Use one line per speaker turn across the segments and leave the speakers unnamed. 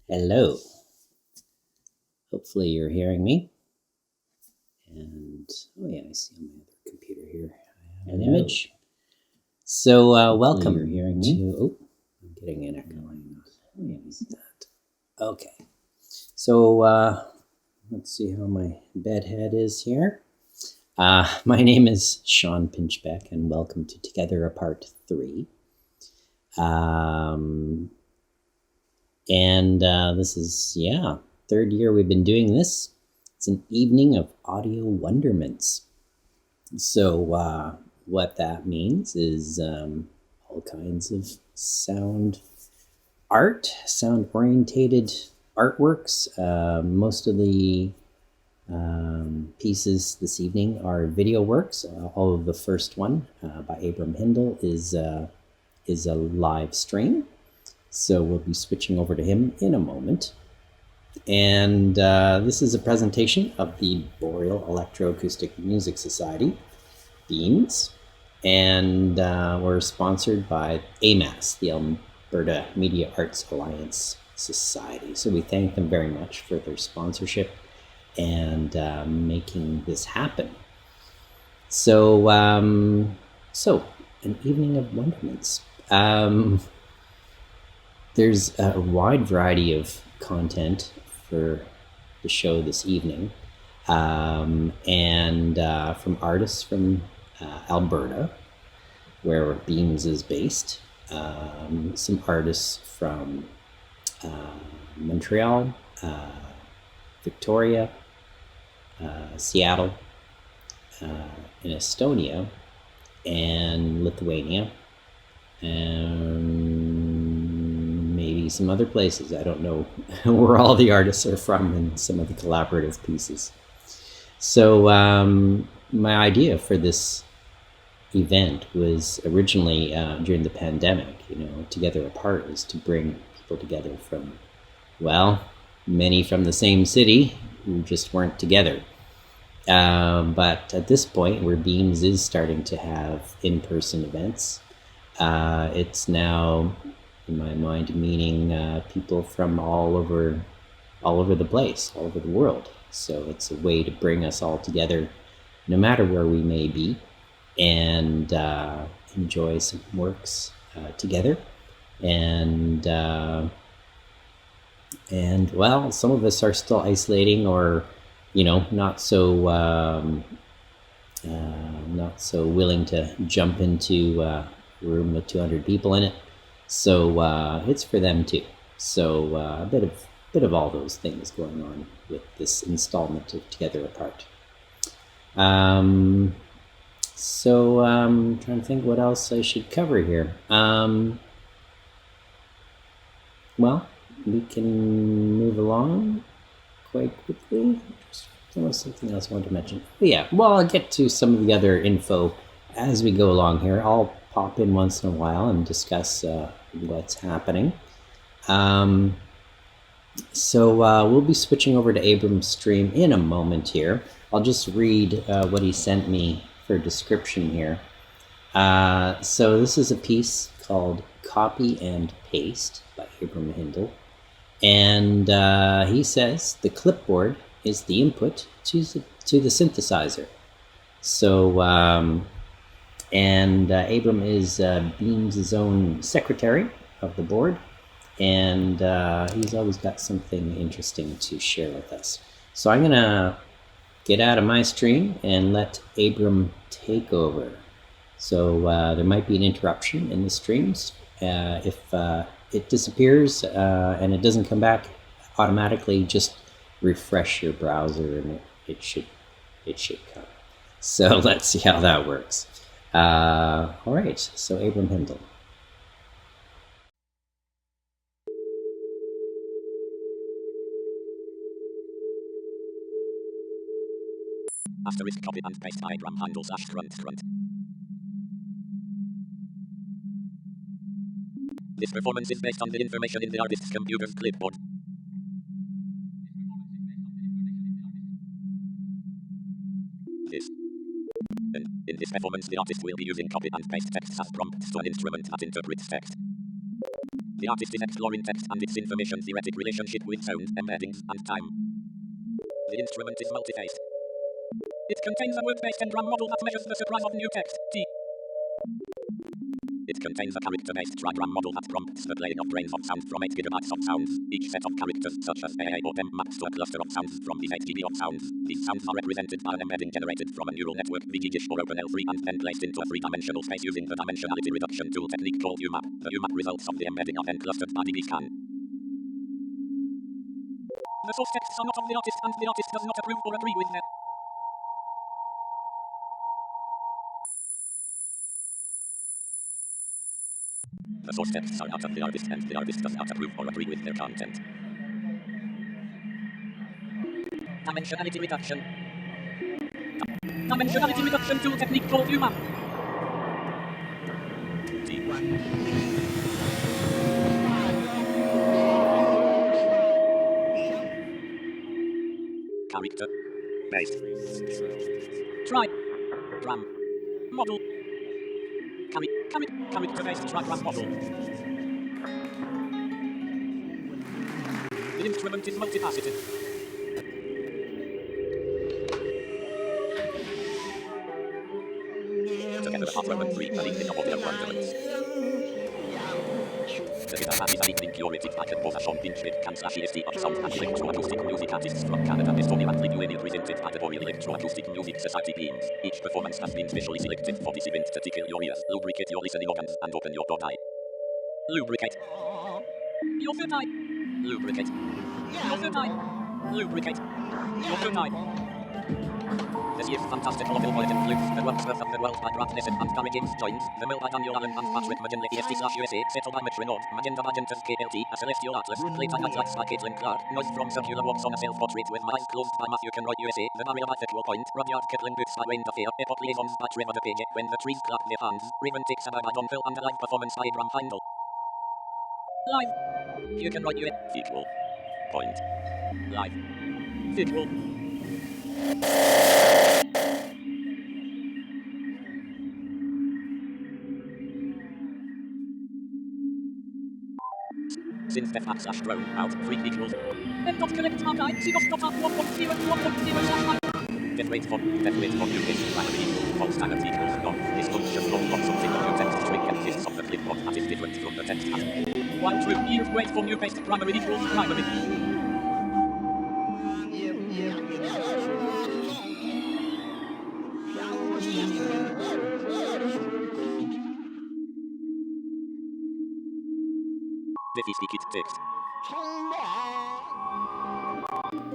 Hello. Hopefully you're hearing me. And, oh yeah, I see on my other computer here an image. So welcome. You're hearing me? Oh, I'm getting an echo. Okay. So let's see how my bedhead is here. My name is Shawn Pinchbeck, and welcome to Together Apart 3. This is, third year we've been doing this. It's an evening of audio wonderments. So what that means is all kinds of sound art, sound-orientated artworks. Most of the pieces this evening are video works. All of the first one by Abram Hindle is a live stream. So we'll be switching over to him in a moment. And this is a presentation of the Boreal Electroacoustic Music Society, B.E.A.M.S. And we're sponsored by B.E.A.M.S, the Alberta Media Arts Alliance Society. So we thank them very much for their sponsorship and making this happen. So, an evening of wonderments. There's a wide variety of content for the show this evening, and from artists from Alberta, where B.E.A.M.S is based, some artists from Montreal, Victoria, Seattle, in Estonia, and Lithuania, and maybe some other places. I don't know where all the artists are from in some of the collaborative pieces. So my idea for this event was originally during the pandemic, Together Apart is to bring people together from, many from the same city who just weren't together. But at this point, where B.E.A.M.S is starting to have in-person events, it's now, in my mind, meaning people from all over the place, all over the world. So it's a way to bring us all together, no matter where we may be, and enjoy some works together. And some of us are still isolating, or not so willing to jump into a room with 200 people in it. So it's for them too. So a bit of all those things going on with this installment of Together Apart. So I'm trying to think what else I should cover here. We can move along quite quickly. There was something else I wanted to mention. But I'll get to some of the other info as we go along here. I'll pop in once in a while and discuss what's happening. So we'll be switching over to Abram's stream in a moment here. I'll just read what he sent me for description here. So this is a piece called Copy and Paste by Abram Hindle. And he says the clipboard is the input to the synthesizer. So, Abram is B.E.A.M.S' own secretary of the board, and he's always got something interesting to share with us. So I'm going to get out of my stream and let Abram take over. So there might be an interruption in the streams. If it disappears and it doesn't come back automatically, just refresh your browser and it should come. So let's see how that works. All right, so Abram Hindle.
Asterisk copy and paste Abram Hindle / grunt. This performance is based on the information in the artist's computer's clipboard. In this performance, the artist will be using copy and paste texts as prompts to an instrument that interprets text. The artist is exploring text and its information theoretic relationship with sound, embeddings, and time. The instrument is multi-phased. It contains a word-based drum model that measures the surprise of new text, T. It contains a character-based trigram model that prompts the playing of grains of sound from 8 gigabytes of sounds. Each set of characters, such as A or B.E.A.M, maps to a cluster of sounds from these 8 GB of sounds. These sounds are represented by an embedding generated from a neural network, B.G.Gish or OpenL3, and then placed into a three-dimensional space using the dimensionality reduction tool technique called U-map. The U-map results of the embedding are then clustered by dbScan. The source texts are not of the artist, and the artist does not approve or agree with them. The source texts are not of the artist, and the artist does not approve or agree with their content. Dimensionality reduction. Dimensionality reduction tool technique called U-map. Character based. Try. Ram. Model. Character based trigram model. The instrument is multifaceted. Together the Abram and 3 are leading of audio wonderments. The guitar is an evening curated by composer Shawn Pinchbeck of Sound and Electroacoustic Music Artists from Canada, Estonia and Lithuania, presented by the Boreal Electroacoustic Music Society B.E.A.M.S. Each performance has been specially selected for this event to tickle your ears, lubricate your listening organs, and open your third eye. Lubricate. Your third eye. Lubricate. Your third eye. Lubricate. Your third eye. This year's fantastic level bullet includes the world's worth of the world by Necyk and Joynes, the mill by Daniel Allen and Patrick McGinley EST/USA, settled by Mitch Renaud, Magenda by gintas KLT, a celestial atlas, later highlights by Katelyn noise from circular walks on a self-portrait with my eyes closed by Conroy USA, the barrier by Phiqual Poynte, Rudyard Kipling books by DeFehr, Epoch Liaisons by Trevor DePagie, when the trees clap their hands, Raven takes a bow by Phil and a live performance by Abram Hindle. Live. Conroy USA, Phiqual. Poynte. Live. Phiqual. Since DePagie/drone out 3 equals. N.collect archive, C.1.0 Death rate for new case primary equals false standard equals none. This function logs something of new text string consists of the flipboard that is different from the text has. While true, yield rate for new paste primary equals primary. Defisticated text.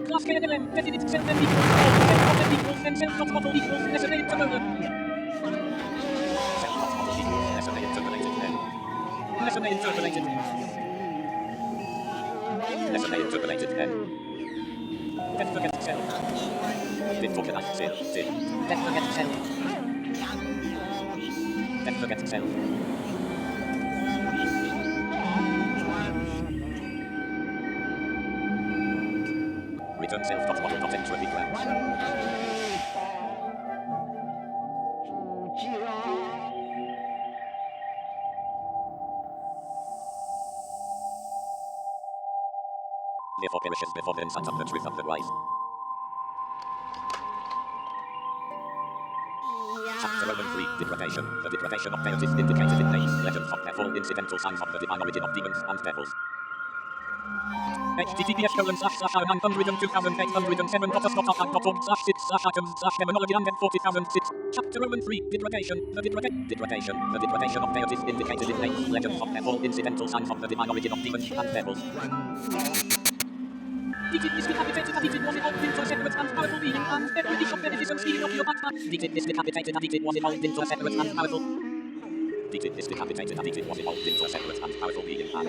Class KLM, definite self then equals then self.model equals necessary interpolated. Self.model equals necessary interpolated then. Necessary interpolated. Necessary interpolated then. Then forget self. Then forget self. Then forget self. Then forget self. Return self.model.entropy grams. Therefore perishes before the insight of the truth of the wise. Chapter 3, Degradation. The degradation of deities indicated in names, legends of their fall, incidental signs of the divine origin of demons and devils. https://907.2008.6/items/demonology and 40,006. Chapter 3, Degradation. The degradation of deities indicated in names, legends of their fall, incidental signs of the divine origin of demons and devils. Digit is decapitated and it was evolved into a separate and powerful being, and every dish of beneficence feeding of your backpack. Digit is decapitated and it was evolved into a separate and powerful. Digit is decapitated and it was evolved into a separate and powerful being, and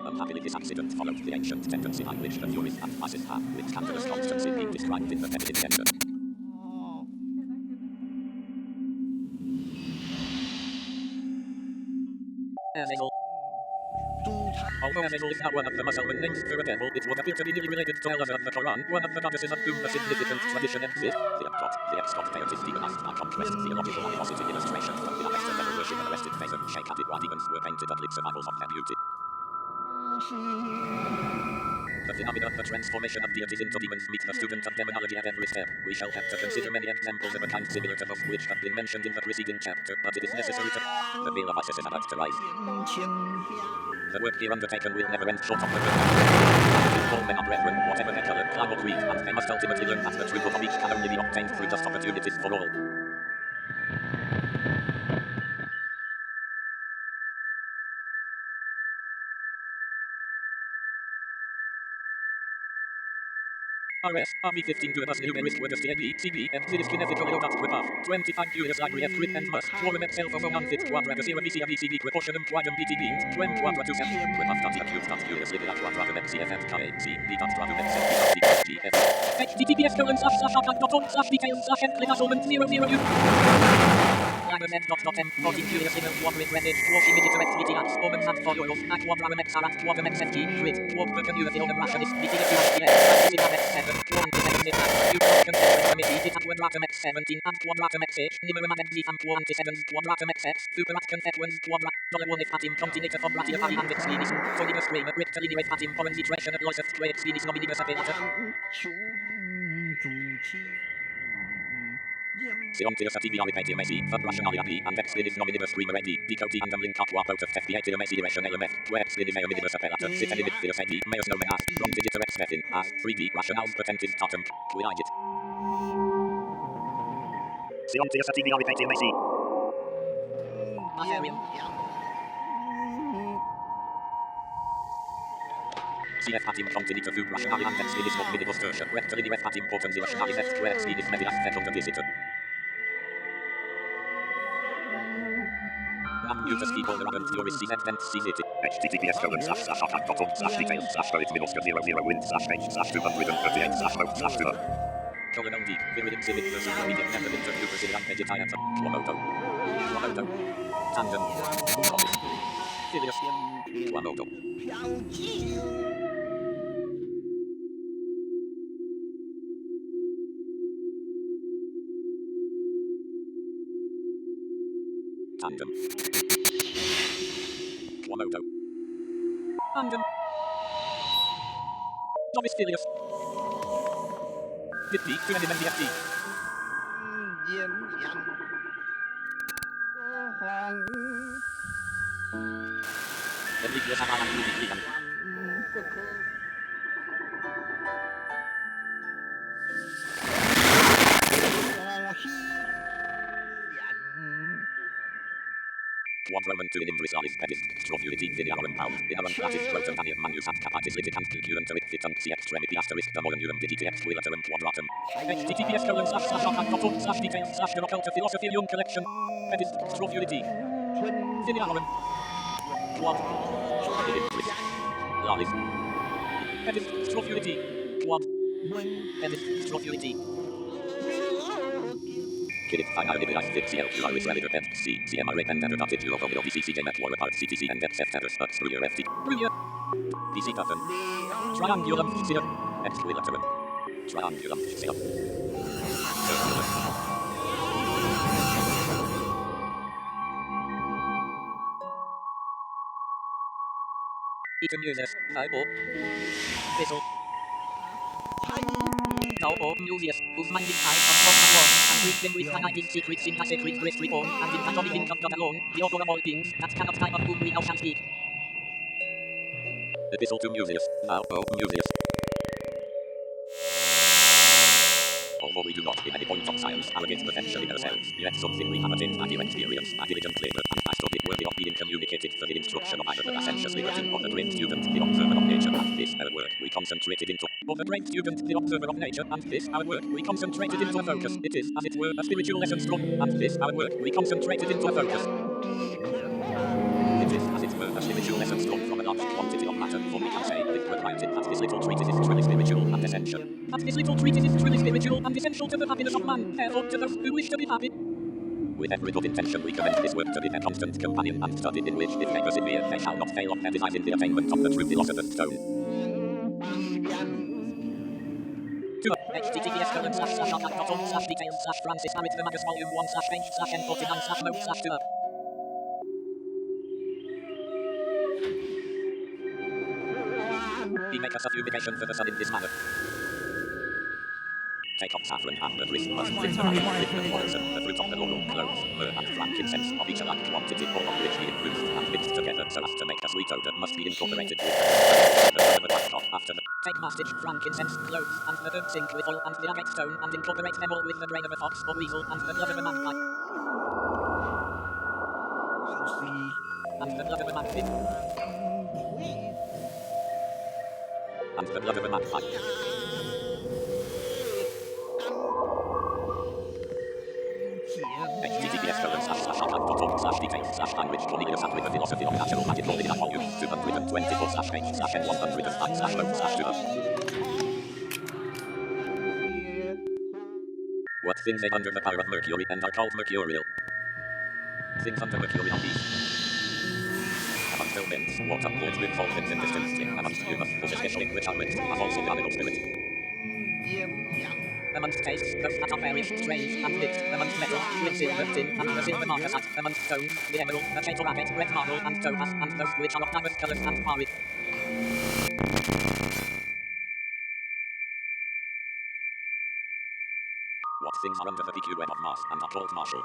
unhappily this accident followed the ancient tendency by which the furies and masses have, with scandalous constancy being described in the feminine gender. As Although Azazel is not one of the Muslim names for a devil, it would appear to be nearly related to Allah of the Quran, one of the goddesses of whom a significant tradition exists. The Epcot, the Epcot deity demonized by contrast, theological animosity illustration from the Abesta devil worship and arrested face of Sheikh Abdullah demons were painted on survivals of their beauty. The phenomenon of the transformation of deities into demons meets the student of demonology at every step. We shall have to consider many examples of a kind similar to those which have been mentioned in the preceding chapter, but it is necessary to... The veil of Isis is about to rise. The work here undertaken will never end short of the good. All men are brethren, whatever their color, clime or creed, and they must ultimately learn that the truth of each can only be obtained through just opportunities for all. RS, RV15 to us numerist word of CAB, CB, and Ziliskin ethical Leodat 25 Julius Library F Grid and Must, Quorum Excel for non-fit quadrat Asira VCA VCB Proportionum Quadrum BT Beams, Quem Quadra 2 Set, Quem Julius Libera Quadram XCFF KC, B.Dradum XL, GF, https://details/enclinasolment 00U. M 14 Julius Libera Quadrit Reddit, Washi Digitorex VTX, Omen Hat for Euros, Aquadram XR, Quadrum XFG, Grid, Quad per Community Omen Rationist, VTX, X7, X7, you consider committee at quadratum X17 and quadratum XH, Nimerum and Z and Poynte quadratum XX, Superat Confequens quadrat, $1 if Fatim Continator for Bratia Pari and Exlinis, Sonibus Kramer, Rectilineate Fatim Porenzitration at Lois of Square Exlinis Nominibus Apelata. Siontius at TVR PTMAC, for Rationalia P, and Exlinis Nominibus Creamer AD, Decoti and Link Aqua out of FTA Emaciation LMF, where Exlinis Minibus Apelata, Sit Enimit Theos AD, Meus Nomen as, Ron Digitor X Methin, as, 3D Rationals Patentis Totem, Quidagit. Siontius at TVR PTMAC. CF Fatim Continita Food Rationali and Exlinis Nominibus Tertia, Rectilineate Fatim Potenzi Rationalis F Square Exlinis Medias Fetunda Visitor. Mutus people around your CZ and CZ. https://details/details/details/details/details/238/2 Colon on deep, Viridium Civic versus Medium Method Interview Brazilian Vegetarian Quamoto Tandem Comic Filius Quamoto Tandem Quamoto Tandem Novice Filius Ditby, Tyrannym MDFD Enrique Sabalan Rudyard Quadroman to Inimbrisalis Pedis, Stropulity Videorum Pound, Inarum Platis Prototanium Manusat Capatis Liticant Concurrentum Fitant C Extremity Asterisk the Molenurum DDTX Willaterum Quadratum. https://details/the Philosophium Collection. Pedis, Stropulity. Videorum. Quad. Inimbris. Lalis. Pedis, Stropulity. Quad. Pedis, Stropulity. Kid fine out I fix the LQR is related and C CMR and other dotted you of DCC game at war apart CTC and FF status but through your FT. DC button. Triangulum fixer. Equilaterum. Triangulum fixer. Circular. Eaton users. Fireball. Vessel. Now all Museus, whose minding high from one and read them with highlighting secrets in a sacred breast reform, and in that only think of God alone, the author of all things, that cannot time of whom we now shall speak. Epistle to Museus. Now all Museus. Although we do not in any point of science arrogate perfection in ourselves, yet something we have attained by your experience, by diligent labor, and by study worthy of being communicated for the instruction of either the licentious liberty of the great student, the observer of nature, and this our work we concentrated into. Of the great student, the observer of nature, and this our work we concentrated into a focus. It is, as it were, a spiritual lesson strong, and this our work we concentrated into a focus. It is, as it were, a spiritual lesson strong from a large quantity of matter, for we can say, with propriety, that this little treatise is truly spiritual and essential. That this little treatise is truly spiritual and essential to the happiness of man, therefore to those who wish to be happy. With every good intention we commend this work to be their constant companion and study in which, if they persevere, they shall not fail of their device in the attainment of the true philosopher's stone. https://archive.org/details/francis volume 1/page/n49/mode/tour. He maketh a fumigation for the sun in this manner. Take off saffron, ambergris, musk, cinnamon, liquid poison, the fruit of the laurel, cloves, myrrh, and frankincense of each alike quantity, all of which he infused and mixed together so as to make a sweet odor must be incorporated with the after the take mastic, frankincense, cloves, and the burnt zinc with oil and the agate stone and incorporate them all with the brain of a fox or weasel and the blood of a magpie. And the blood of a magpie. And the blood of a magpie. https://archive.org/details/language/Cornelius with the philosophy of natural magic all in volume 224/page/n105/mode/tour. What things ain't under the power of Mercury and are called mercurial? Things under Mercury are these. Amongst elements, water, light, wind, fall, winds, and distance, amongst humus, especially which are mixed, as also the animal spirit. Amongst tastes, those that are very strange and mixed, amongst metal, flint, silver, tin, and the silver marcasite, amongst stones, the emerald, the chatoragate, red marble, and topaz, and those which are of diverse colors and varied. What things are under the PQ web of Mars and are called martial?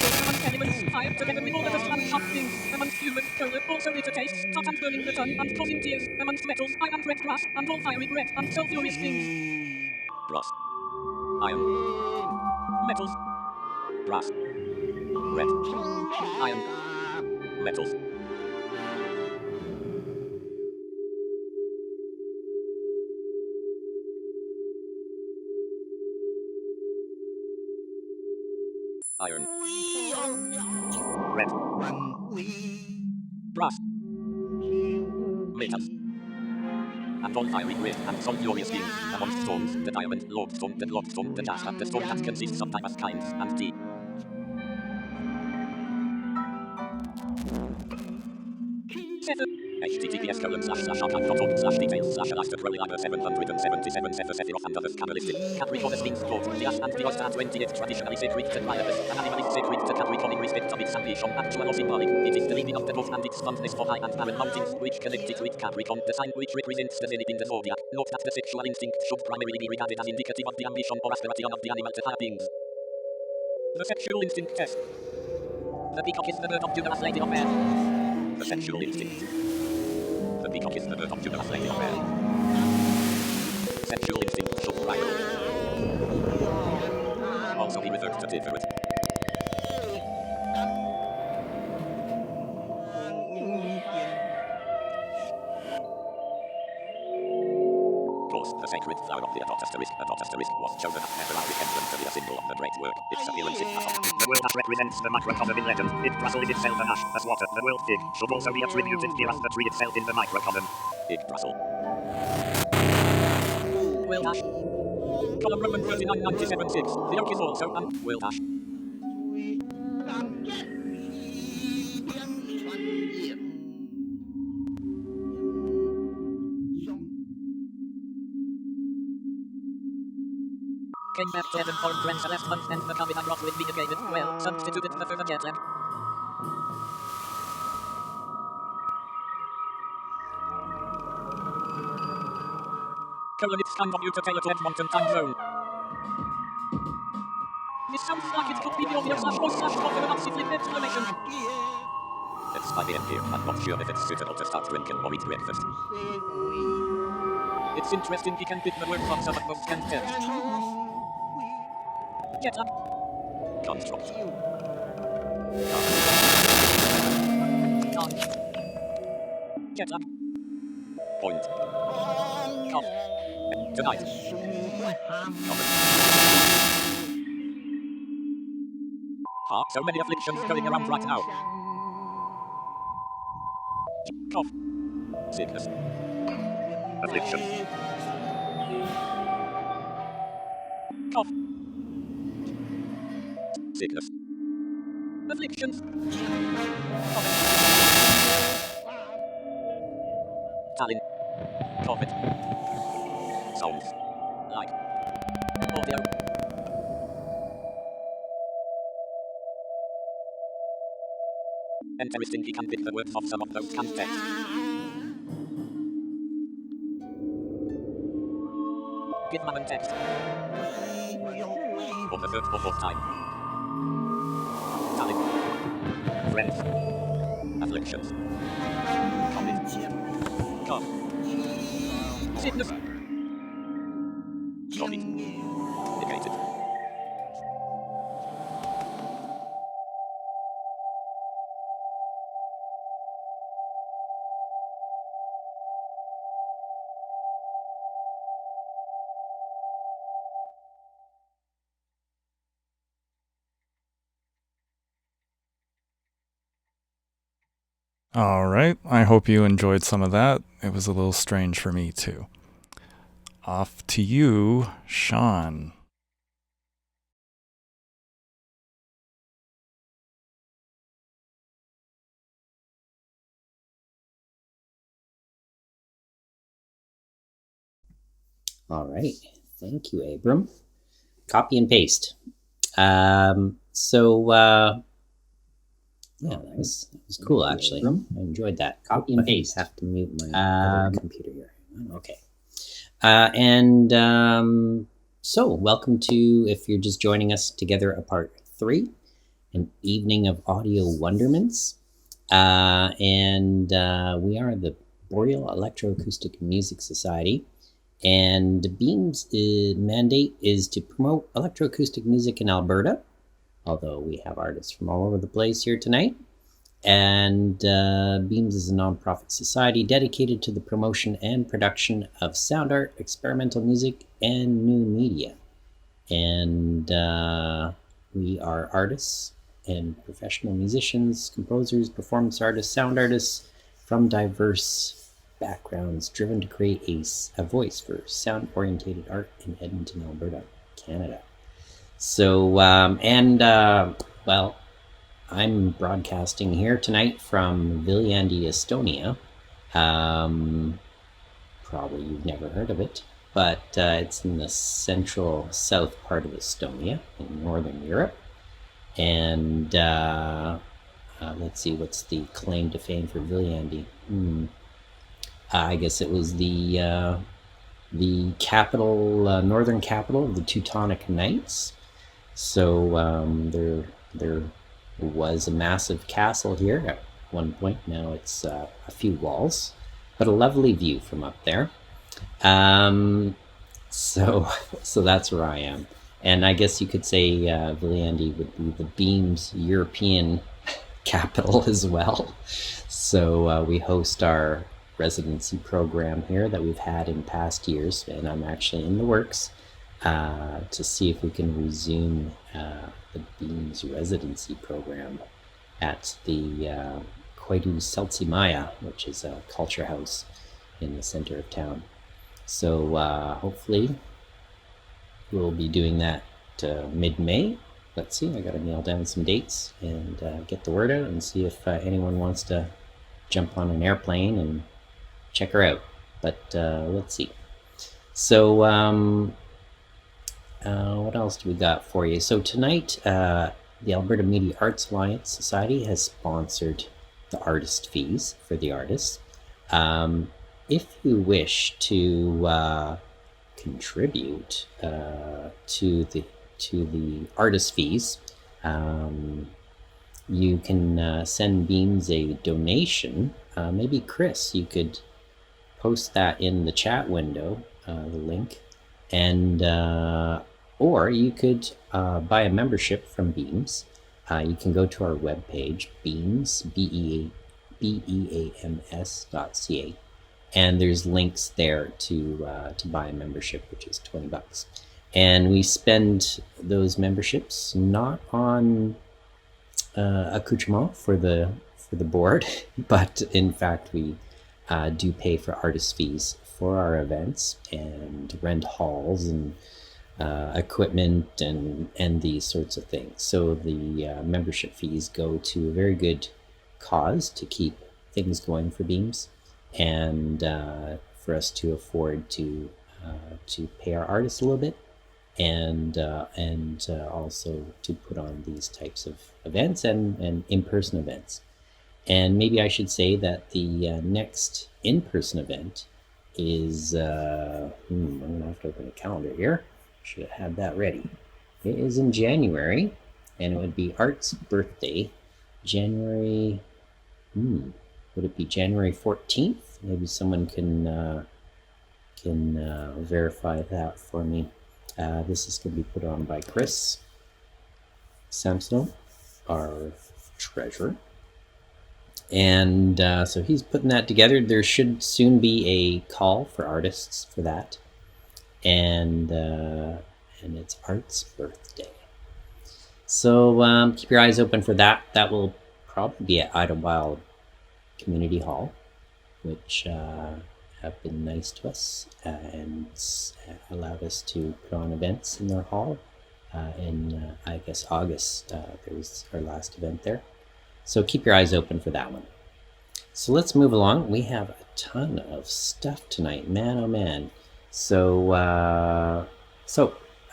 Amongst animals, fire together with all of us and sharp things. Amongst humans, cola, also bitter tastes, hot and burning the tongue and causing tears. Amongst metals, iron and red brass, and all fiery red and sulphurous things. Brass. Iron. Metals. Brass. Red. Iron. Metals. Iron. Red. Brass. Metals. And all fiery red and sulphurous things. Amongst stones, the diamond, lodestone, the globestone, the jasper, the stone that consists of diverse kinds, and tea. https://archive.org/details/Liber 777 Capricorn Sphinx Court, Lias and the Oyster 28 traditionally sacred to Priapus, an animal is sacred to Capricorn in respect of its ambition, actual or symbolic. It is the leading of the dove and its fondness for high and barren mountains, which connect it with Capricorn, the sign which represents the zenith in the zodiac. Note that the sexual instinct should primarily be regarded as indicative of the ambition or aspiration of the animal to higher things. The sexual instinct test. The peacock is the bird of Juno's Lady of Air. The sexual instinct. The peacock is the bird of Juno's Lady of Air. Sexual instinct should rival. Also be referred to DeFehr. The sacred flower of the Epoch was chosen as Necyk emblem to be a symbol of the great work. Its appearance is massive. The world ash represents the macrocosm in legend. Yggdrasil is itself an ash, as water. The word Ig should also be attributed here as the tree itself in the microcosm. Yggdrasil. World ash. Column Roman 3997-6. The oak is also world ash. Came back to heaven formed when Celeste once and the coming wrath with me again. Well, substituted the further jet lag. Colon, it's kind of you to tailor to Edmonton time zone. This sounds like it could be the audio/voice/audio massively exclamation. It's 5 AM here. I'm not sure if it's suitable to start drinking or eat breakfast. It's interesting he can pick the word from some of those content. Get up. Construct. Get up. Point. Cough. Tonight. So many afflictions going around right now. Cough. Sickness. Affliction. Cough. Sickness. Afflictions. Talent. Comet. Sounds. Like. Audio. Interesting, he can pick the words of some of those contexts. Give man text. For the third or fourth time. Talent. Friends. Afflictions. Comet. Cough. Sickness. Comet. Negated.
All right, I hope you enjoyed some of that. It was a little strange for me too. Off to you, Shawn.
All right. Thank you, Abram. Copy and paste. Yeah, that was cool, actually. I enjoyed that. Copy and paste. I have to mute my other computer here. Okay. So welcome to, if you're just joining us together, a part 3, an evening of audio wonderments. We are the Boreal Electroacoustic Music Society. And B.E.A.M.S mandate is to promote electroacoustic music in Alberta, although we have artists from all over the place here tonight. And B.E.A.M.S is a nonprofit society dedicated to the promotion and production of sound art, experimental music, and new media. And we are artists and professional musicians, composers, performance artists, sound artists from diverse backgrounds, driven to create a voice for sound-orientated art in Edmonton, Alberta, Canada. So, well, I'm broadcasting here tonight from Viljandi, Estonia. Probably you've never heard of it, but it's in the central south part of Estonia in Northern Europe. And let's see, what's the claim to fame for Viljandi? I guess it was the capital, northern capital of the Teutonic Knights. So there was a massive castle here at one point. Now it's a few walls, but a lovely view from up there. So that's where I am. And I guess you could say Viljandi would be the B.E.A.M.S European capital as well. So we host our residency program here that we've had in past years, and I'm actually in the works to see if we can resume the B.E.A.M.S residency program at the Koidu Seltsimaya, which is a culture house in the center of town. So hopefully we'll be doing that mid-May. Let's see, I gotta nail down some dates and get the word out and see if anyone wants to jump on an airplane and check her out. But let's see. So what else do we got for you? So tonight, the Alberta Media Arts Alliance Society has sponsored the artist fees for the artists. If you wish to contribute to the artist fees, you can send B.E.A.M.S a donation. Maybe Chris, you could post that in the chat window, the link, and or you could buy a membership from B.E.A.M.S. You can go to our webpage, B.E.A.M.S, BEAMS.ca, and there's links there to buy a membership, which is $20. And we spend those memberships not on accoutrement for the board, but in fact we do pay for artist fees for our events and rent halls and equipment and these sorts of things. So the membership fees go to a very good cause to keep things going for B.E.A.M.S, and for us to afford to pay our artists a little bit, and also to put on these types of events and in-person events. And maybe I should say that the next in-person event is, I'm going to have to open a calendar here. Should have had that ready. It is in January, and it would be Art's birthday. January, would it be January 14th? Maybe someone can verify that for me. This is going to be put on by Chris Samsonov, our treasurer. And so he's putting that together. There should soon be a call for artists for that. And it's Art's birthday. So keep your eyes open for that. That will probably be at Idlewild Community Hall, which have been nice to us and allowed us to put on events in their hall. In I guess August, there was our last event there. So keep your eyes open for that one. So let's move along. We have a ton of stuff tonight, man, oh man. So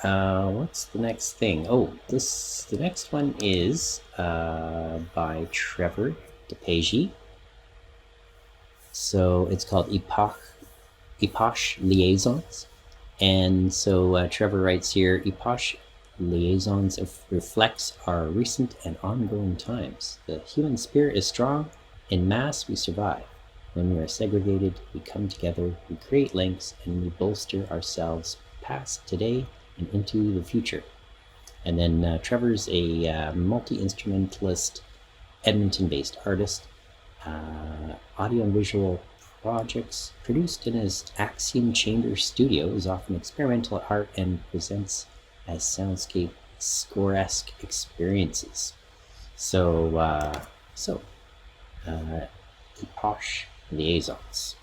what's the next thing? Oh, the next one is by Trevor DePagie. So it's called Epoch Liaisons. And so Trevor writes here, Epoch Liaisons reflects our recent and ongoing times. The human spirit is strong. In mass, we survive. When we are segregated, we come together, we create links, and we bolster ourselves past today and into the future. And then Trevor's a multi-instrumentalist, Edmonton-based artist. Audio and visual projects produced in his Axiom Chamber studio is often experimental at heart and presents as soundscape score-esque experiences. So Epoch Liaisons.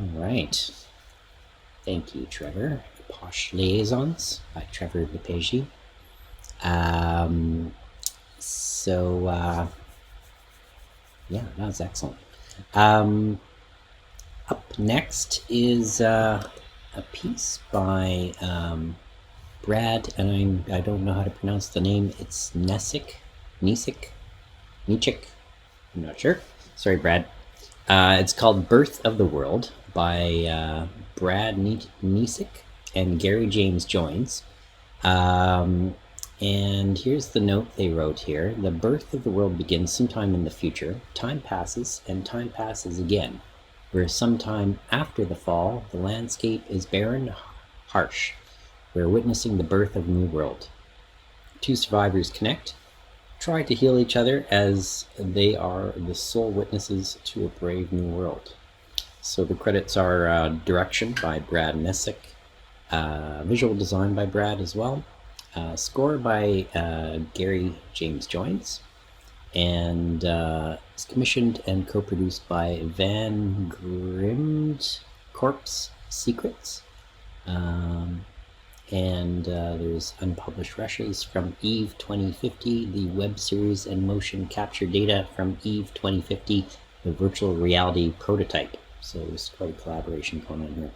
All right. Thank you, Trevor. Epoch Liaisons by Trevor DePagie. Yeah, that was excellent. Up next is a piece by Brad, and I don't know how to pronounce the name. It's Necyk. I'm not sure. Sorry, Brad. It's called Birth of the World by Brad Necyk and Gary James Joynes. And here's the note they wrote here. The birth of the world begins sometime in the future. Time passes, and time passes again. Where sometime after the fall, the landscape is barren, harsh. We're witnessing the birth of a new world. Two survivors connect, try to heal each other as they are the sole witnesses to a brave new world. So the credits are direction by Brad Necyk, visual design by Brad as well, score by Gary James Joynes, and it's commissioned and co-produced by Van Grimd Corpse Secrets. And there's unpublished rushes from EVE 2050, the web series and motion capture data from EVE 2050, the virtual reality prototype. So there's quite a collaboration going on here.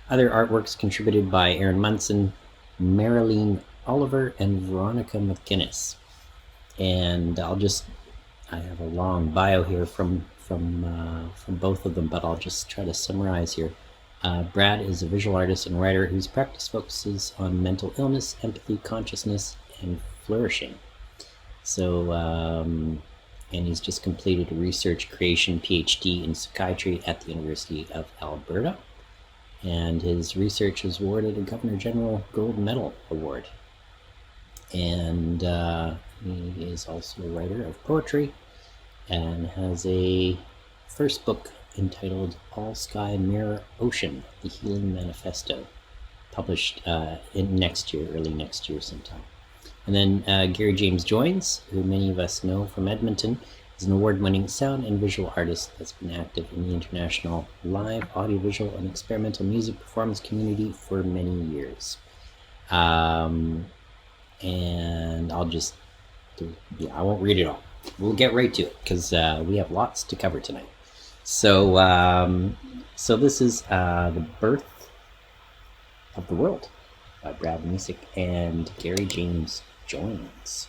Other artworks contributed by Aaron Munson, Marilyn Oliver, and Veronica McGinnis. And I have a long bio here from from both of them, but I'll just try to summarize here. Brad is a visual artist and writer whose practice focuses on mental illness, empathy, consciousness, and flourishing. So, and he's just completed a research creation PhD in psychiatry at the University of Alberta. And his research was awarded a Governor General Gold Medal Award. And he is also a writer of poetry and has a first book entitled All Sky Mirror Ocean, The Healing Manifesto, published in next year, early next year sometime. And then Gary James Joynes, who many of us know from Edmonton, is an award-winning sound and visual artist that's been active in the international live, audiovisual, and experimental music performance community for many years. And I'll just, I won't read it all. We'll get right to it because we have lots to cover tonight. So, so this is The Birth of the World by Brad Necyk and Gary James Joynes.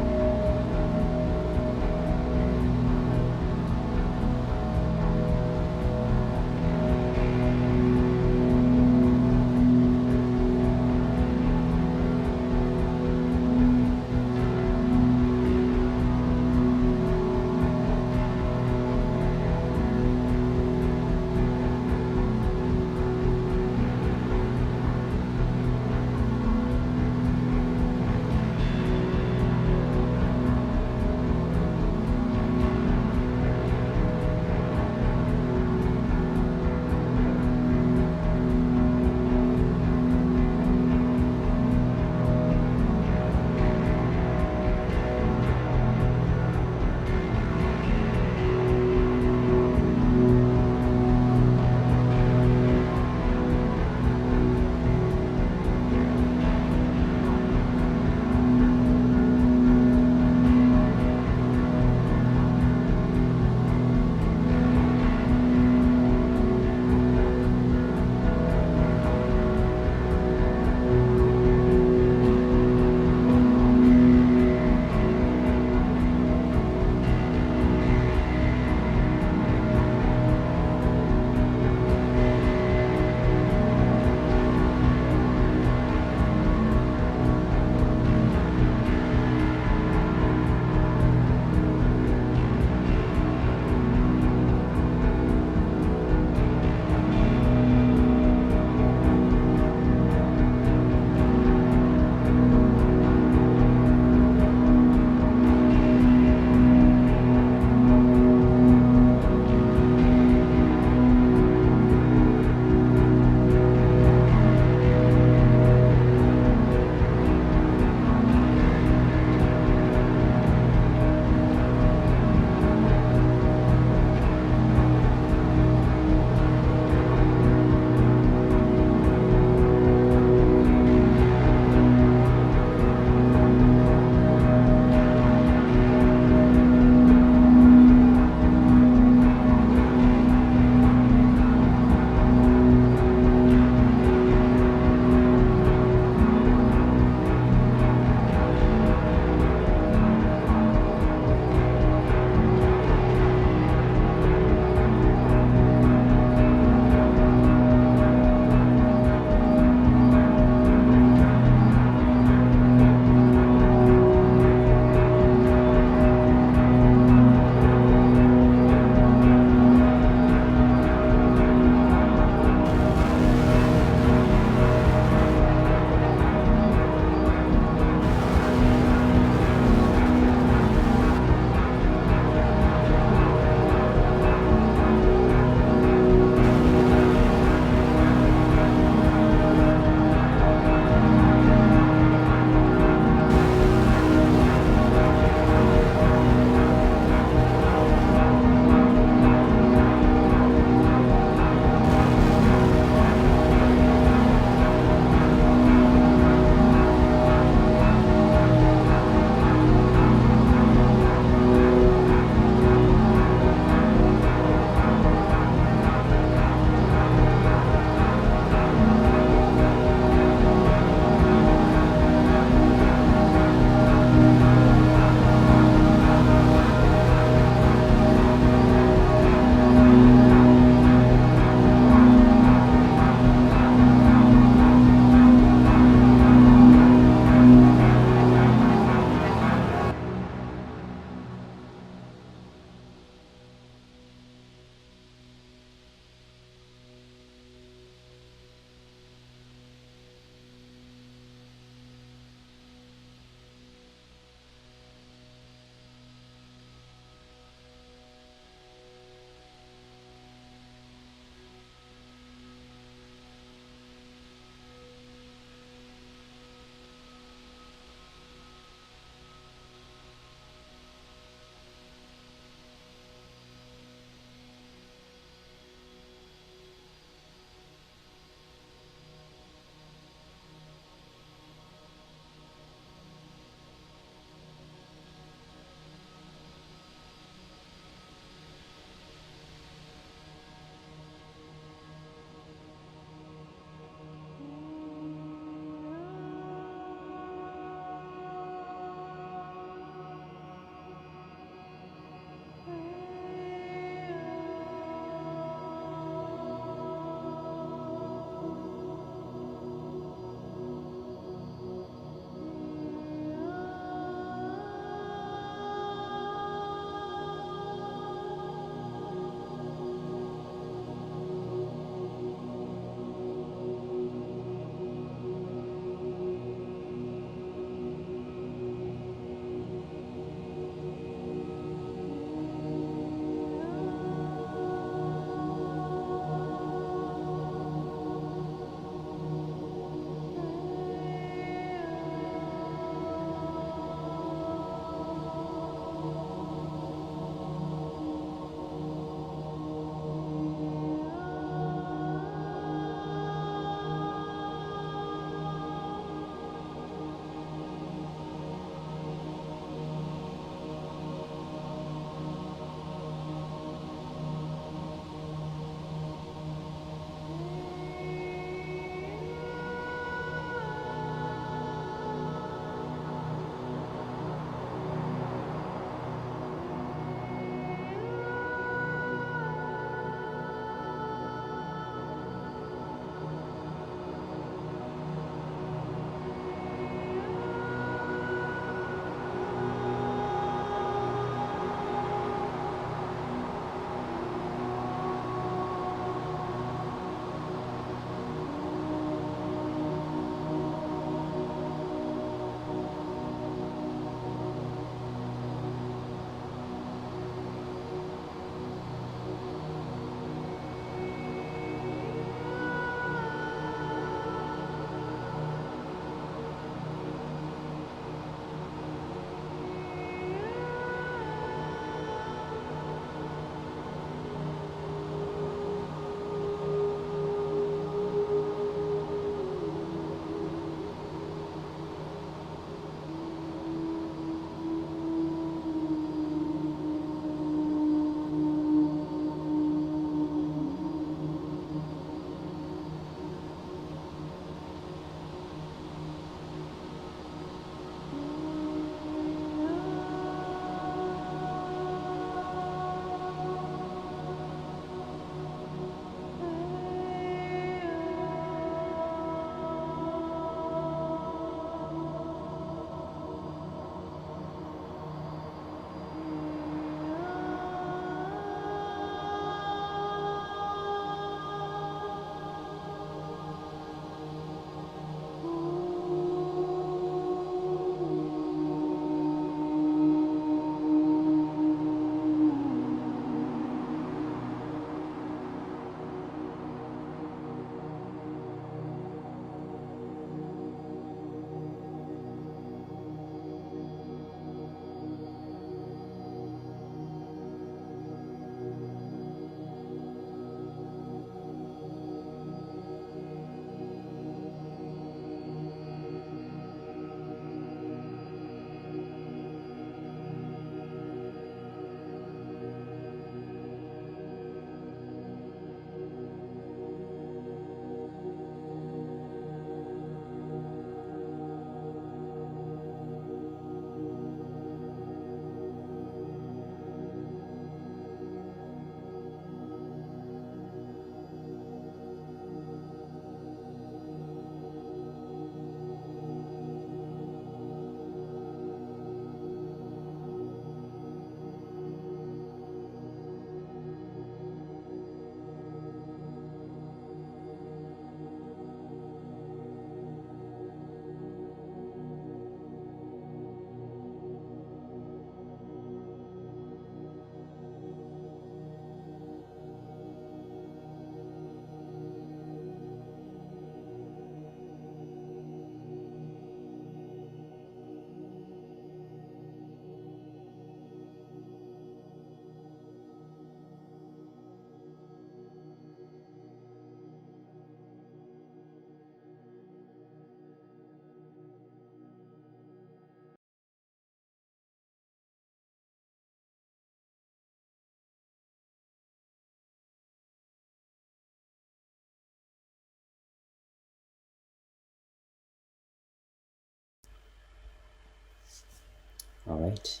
right.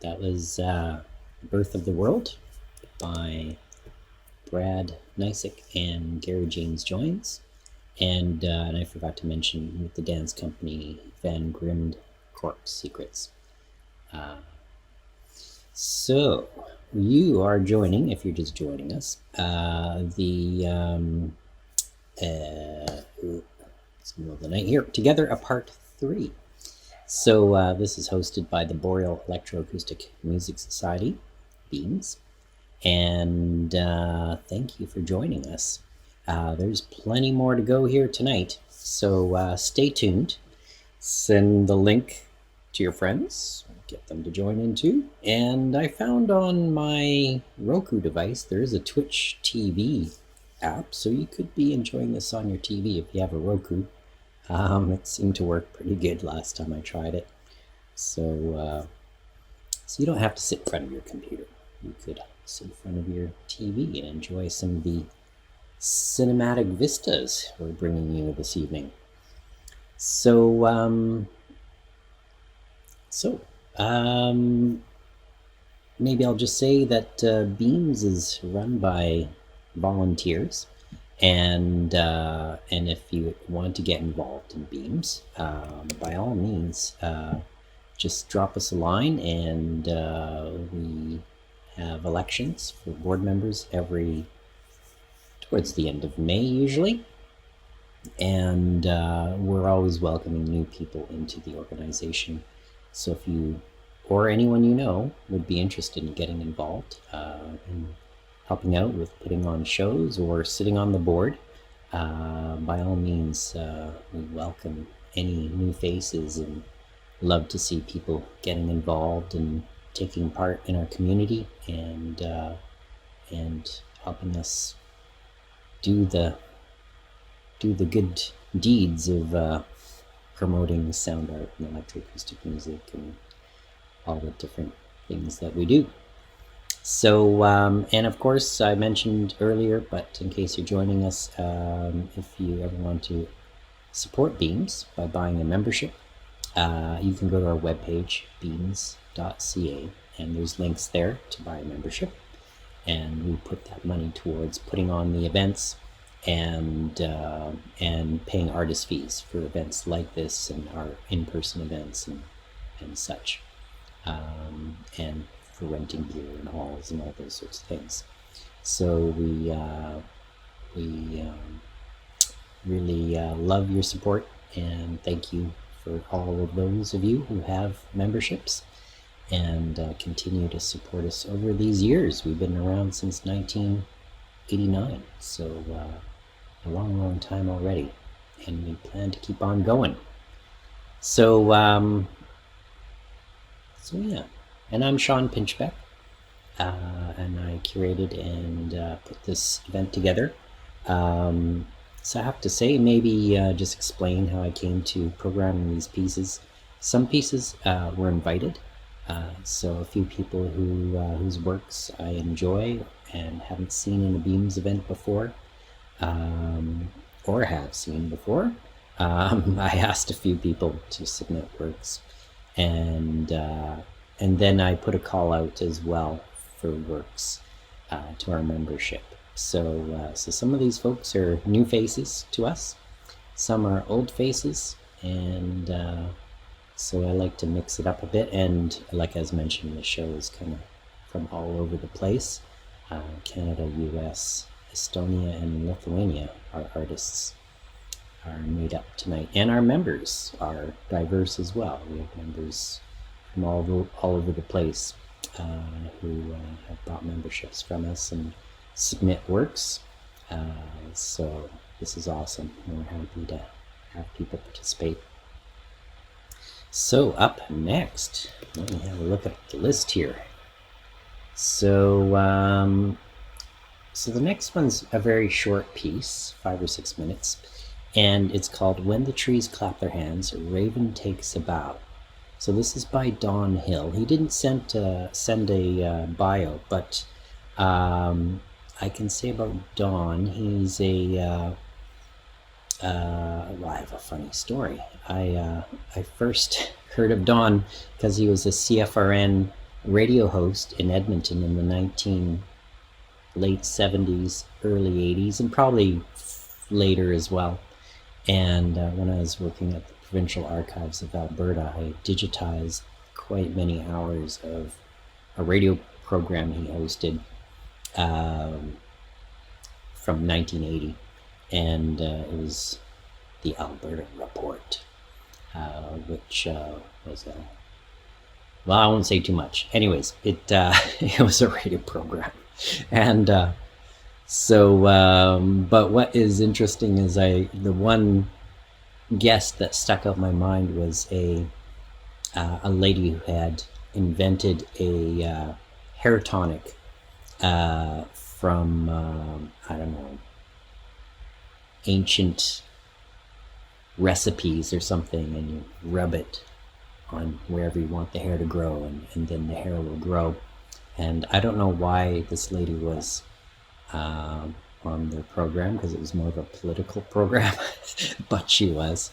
That was Birth of the World by Brad Necyk and Gary James Joynes. And I forgot to mention with the dance company Van Grimd Corpse Secrets. So you are joining, if you're just joining us, it's the middle of the night here, Together a Part 3. So this is hosted by the Boreal Electroacoustic Music Society, B.E.A.M.S. And thank you for joining us. There's plenty more to go here tonight, so stay tuned. Send the link to your friends, get them to join in too. And I found on my Roku device there is a Twitch TV app, so you could be enjoying this on your TV if you have a Roku. It seemed to work pretty good last time I tried it. So you don't have to sit in front of your computer. You could sit in front of your TV and enjoy some of the cinematic vistas we're bringing you this evening. So maybe I'll just say that B.E.A.M.S is run by volunteers, and if you want to get involved in B.E.A.M.S, by all means, just drop us a line, and we have elections for board members towards the end of May usually, and we're always welcoming new people into the organization. So if you or anyone you know would be interested in getting involved in helping out with putting on shows or sitting on the board, by all means, we welcome any new faces and love to see people getting involved and taking part in our community and helping us do the good deeds of promoting sound art and electroacoustic music and all the different things that we do. So, and of course, I mentioned earlier, but in case you're joining us, if you ever want to support B.E.A.M.S by buying a membership, you can go to our webpage, beams.ca, and there's links there to buy a membership. And we put that money towards putting on the events and paying artist fees for events like this and our in-person events and such, and for renting gear and halls and all those sorts of things. So we really love your support, and thank you for all of those of you who have memberships and continue to support us over these years. We've been around since 1989, so a long time already, and we plan to keep on going. So yeah, and I'm Shawn Pinchbeck, and I curated and put this event together. So I have to say, maybe just explain how I came to programming these pieces. Some pieces were invited. So a few people whose works I enjoy and haven't seen in a B.E.A.M.S event before, or have seen before, I asked a few people to submit works, and then I put a call out as well for works to our membership. So some of these folks are new faces to us, some are old faces, and so I like to mix it up a bit, and like as mentioned, the show is kind of from all over the place. Canada, US, Estonia, and Lithuania, our artists are made up tonight, and our members are diverse as well. We have members from all over the place who have bought memberships from us and submit works. So this is awesome. We're happy to have people participate. So up next, let me have a look at the list here. So the next one's a very short piece, 5 or 6 minutes, and it's called When the Trees Clap Their Hands, a Raven Takes a Bough. So this is by Don Hill. He didn't send a bio, but I can say about Don, he's well, I have a funny story. I first heard of Don because he was a CFRN radio host in Edmonton in the late 70s, early 80s, and probably later as well. And when I was working at the Provincial Archives of Alberta, I digitized quite many hours of a radio program he hosted from 1980, and it was the Alberta Report, which was a, well, I won't say too much. Anyways, it it was a radio program, and but what is interesting is the one guest that stuck out in my mind was a lady who had invented a hair tonic from I don't know, ancient recipes or something, and you rub it on wherever you want the hair to grow, and then the hair will grow. And I don't know why this lady was on their program, because it was more of a political program, but she was.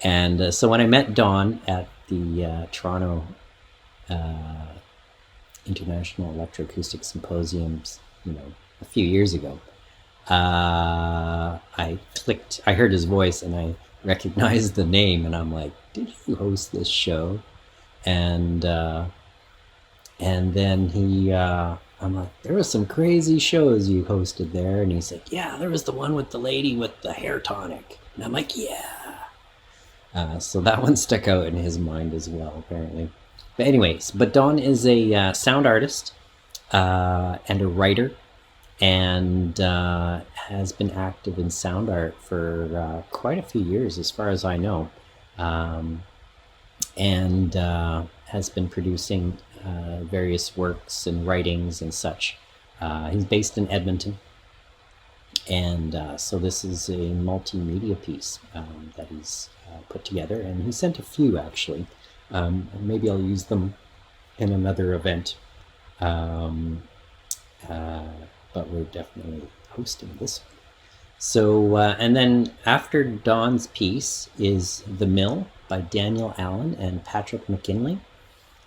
And so when I met Don at the Toronto International Electroacoustic Symposiums, a few years ago, I heard his voice and I recognized the name, and I'm like, did you host this show? And then I'm like, there was some crazy shows you hosted there. And he's like, yeah, there was the one with the lady with the hair tonic. And I'm like, yeah. So that one stuck out in his mind as well, apparently. But anyways, Don is a sound artist and a writer, and has been active in sound art for quite a few years, as far as I know, and has been producing various works and writings and such. He's based in Edmonton, and so this is a multimedia piece that he's put together, and he sent a few, actually. Maybe I'll use them in another event, but we're definitely hosting this one. So, and then after Don's piece is The Mill by Daniel Allen and Patrick McGinley.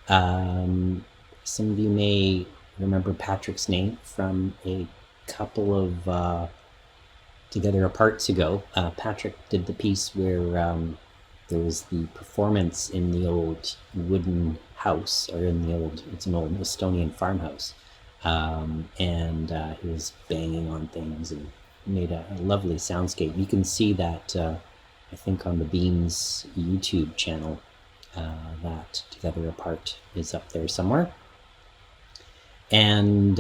Some of you may remember Patrick's name from a couple of Together Aparts ago. Patrick did the piece where there was the performance in the old wooden house, or it's an old Estonian farmhouse. And he was banging on things and made a lovely soundscape. You can see that, I think, on the B.E.A.M.S YouTube channel. That Together Apart is up there somewhere. And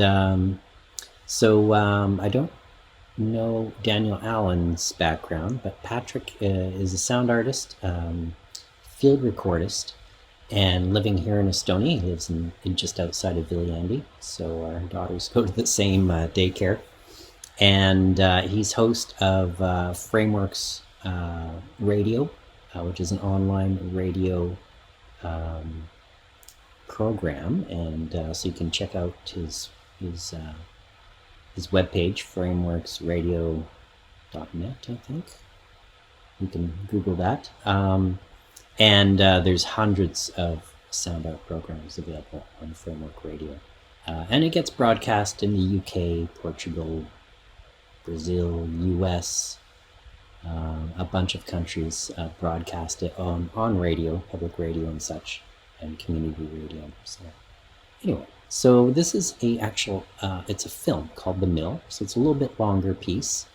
so I don't know Daniel Allen's background, but Patrick is a sound artist, field recordist, and living here in Estonia. He lives in just outside of Viljandi, so our daughters go to the same daycare. And he's host of Frameworks Radio, which is an online radio program, and so you can check out his webpage, frameworksradio.net, I think. You can Google that. And there's hundreds of sound art programs available on Framework Radio. And it gets broadcast in the UK, Portugal, Brazil, US, a bunch of countries broadcast it on radio, public radio and such, and community radio. So anyway, so this is it's a film called The Mill, so it's a little bit longer piece,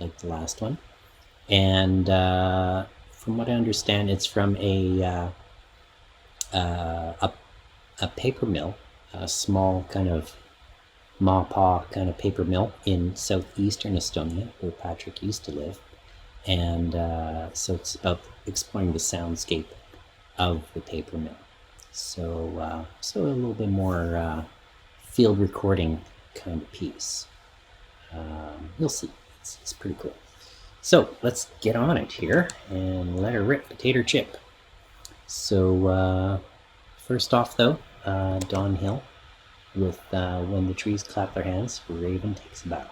like the last one. And from what I understand, it's from a paper mill, a small kind of ma-pa kind of paper mill in southeastern Estonia, where Patrick used to live. And so it's about exploring the soundscape of the paper mill. So a little bit more field recording kind of piece. You'll see, it's pretty cool. So let's get on it here and let her rip, potato chip. So first off, though, Don Hill with When the Trees Clap Their Hands, Raven Takes a Bow.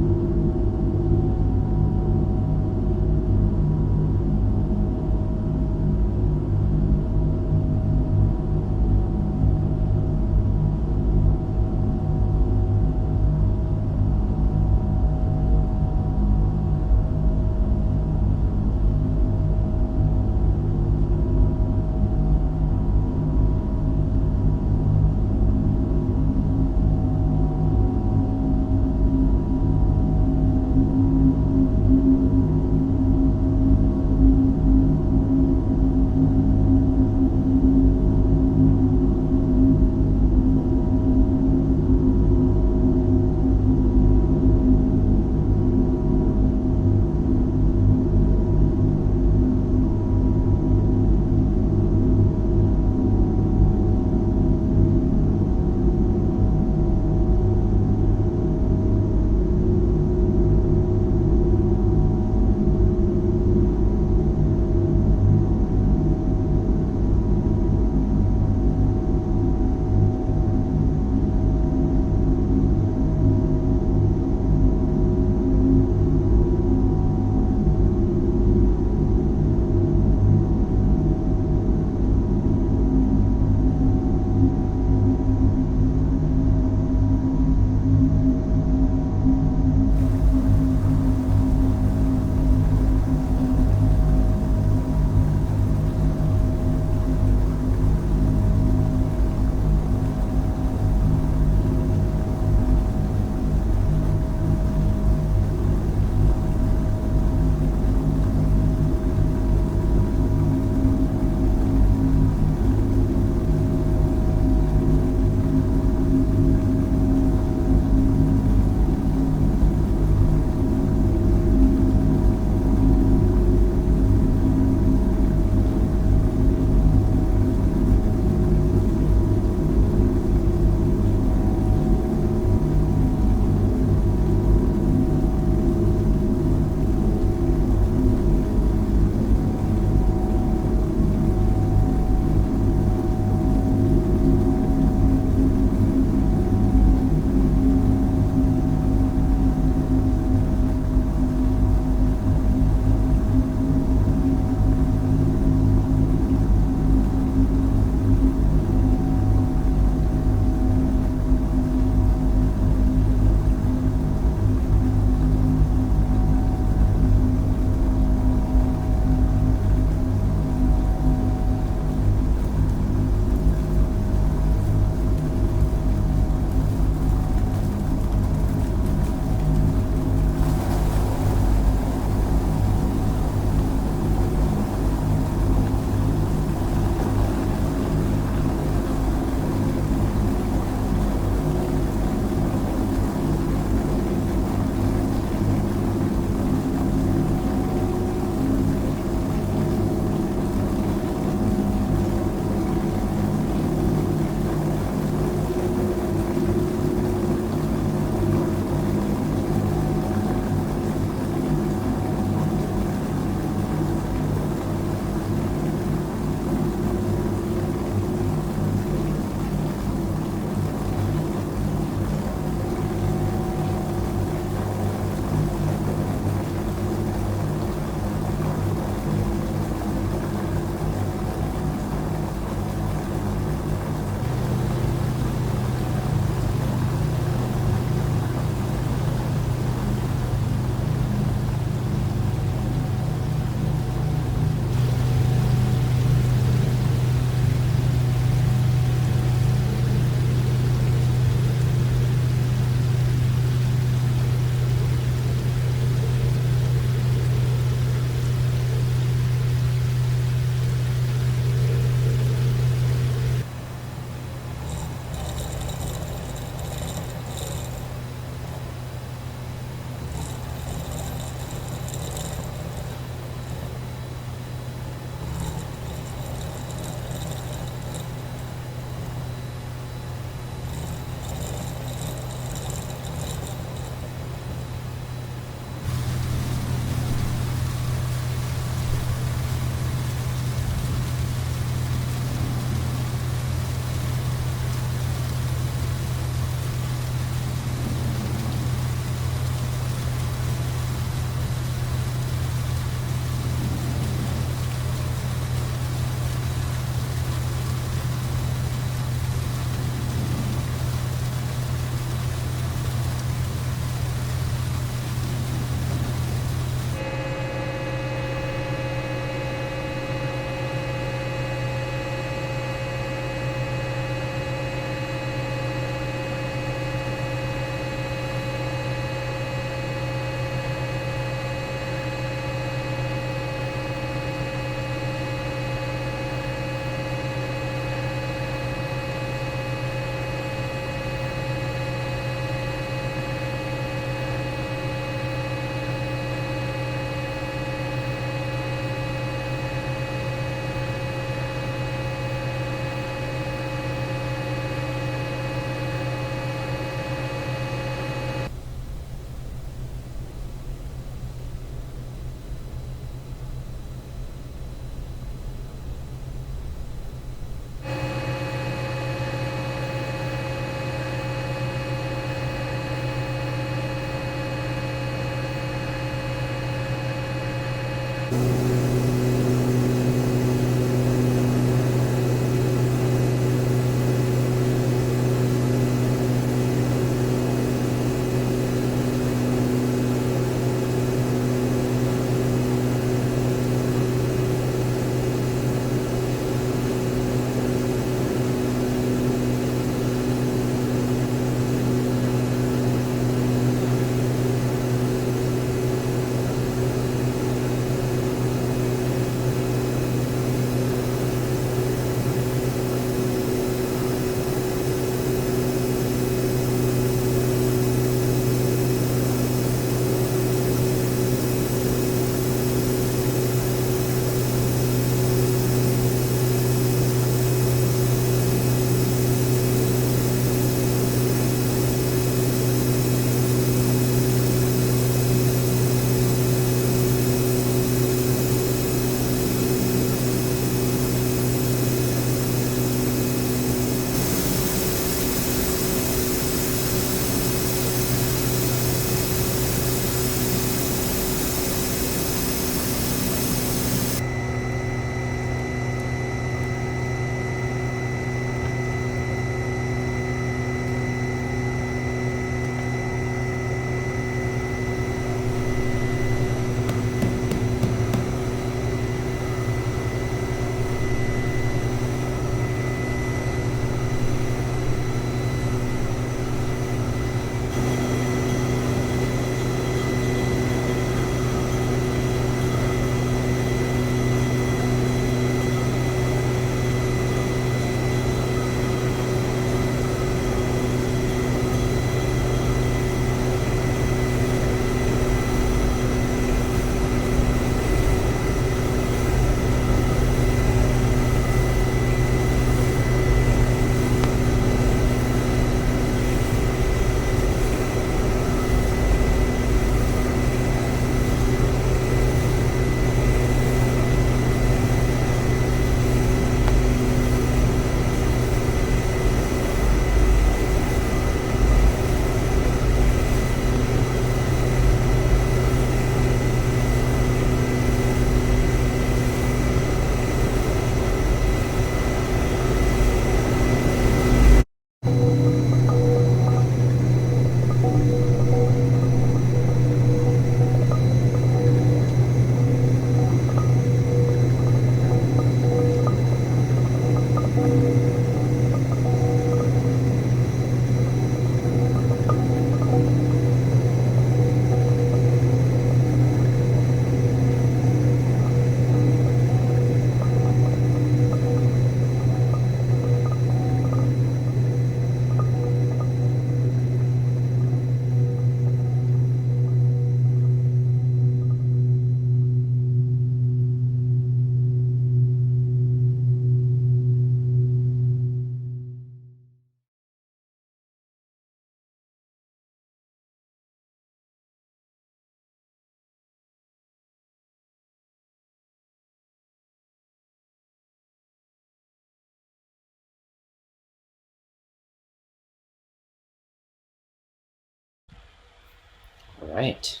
All right.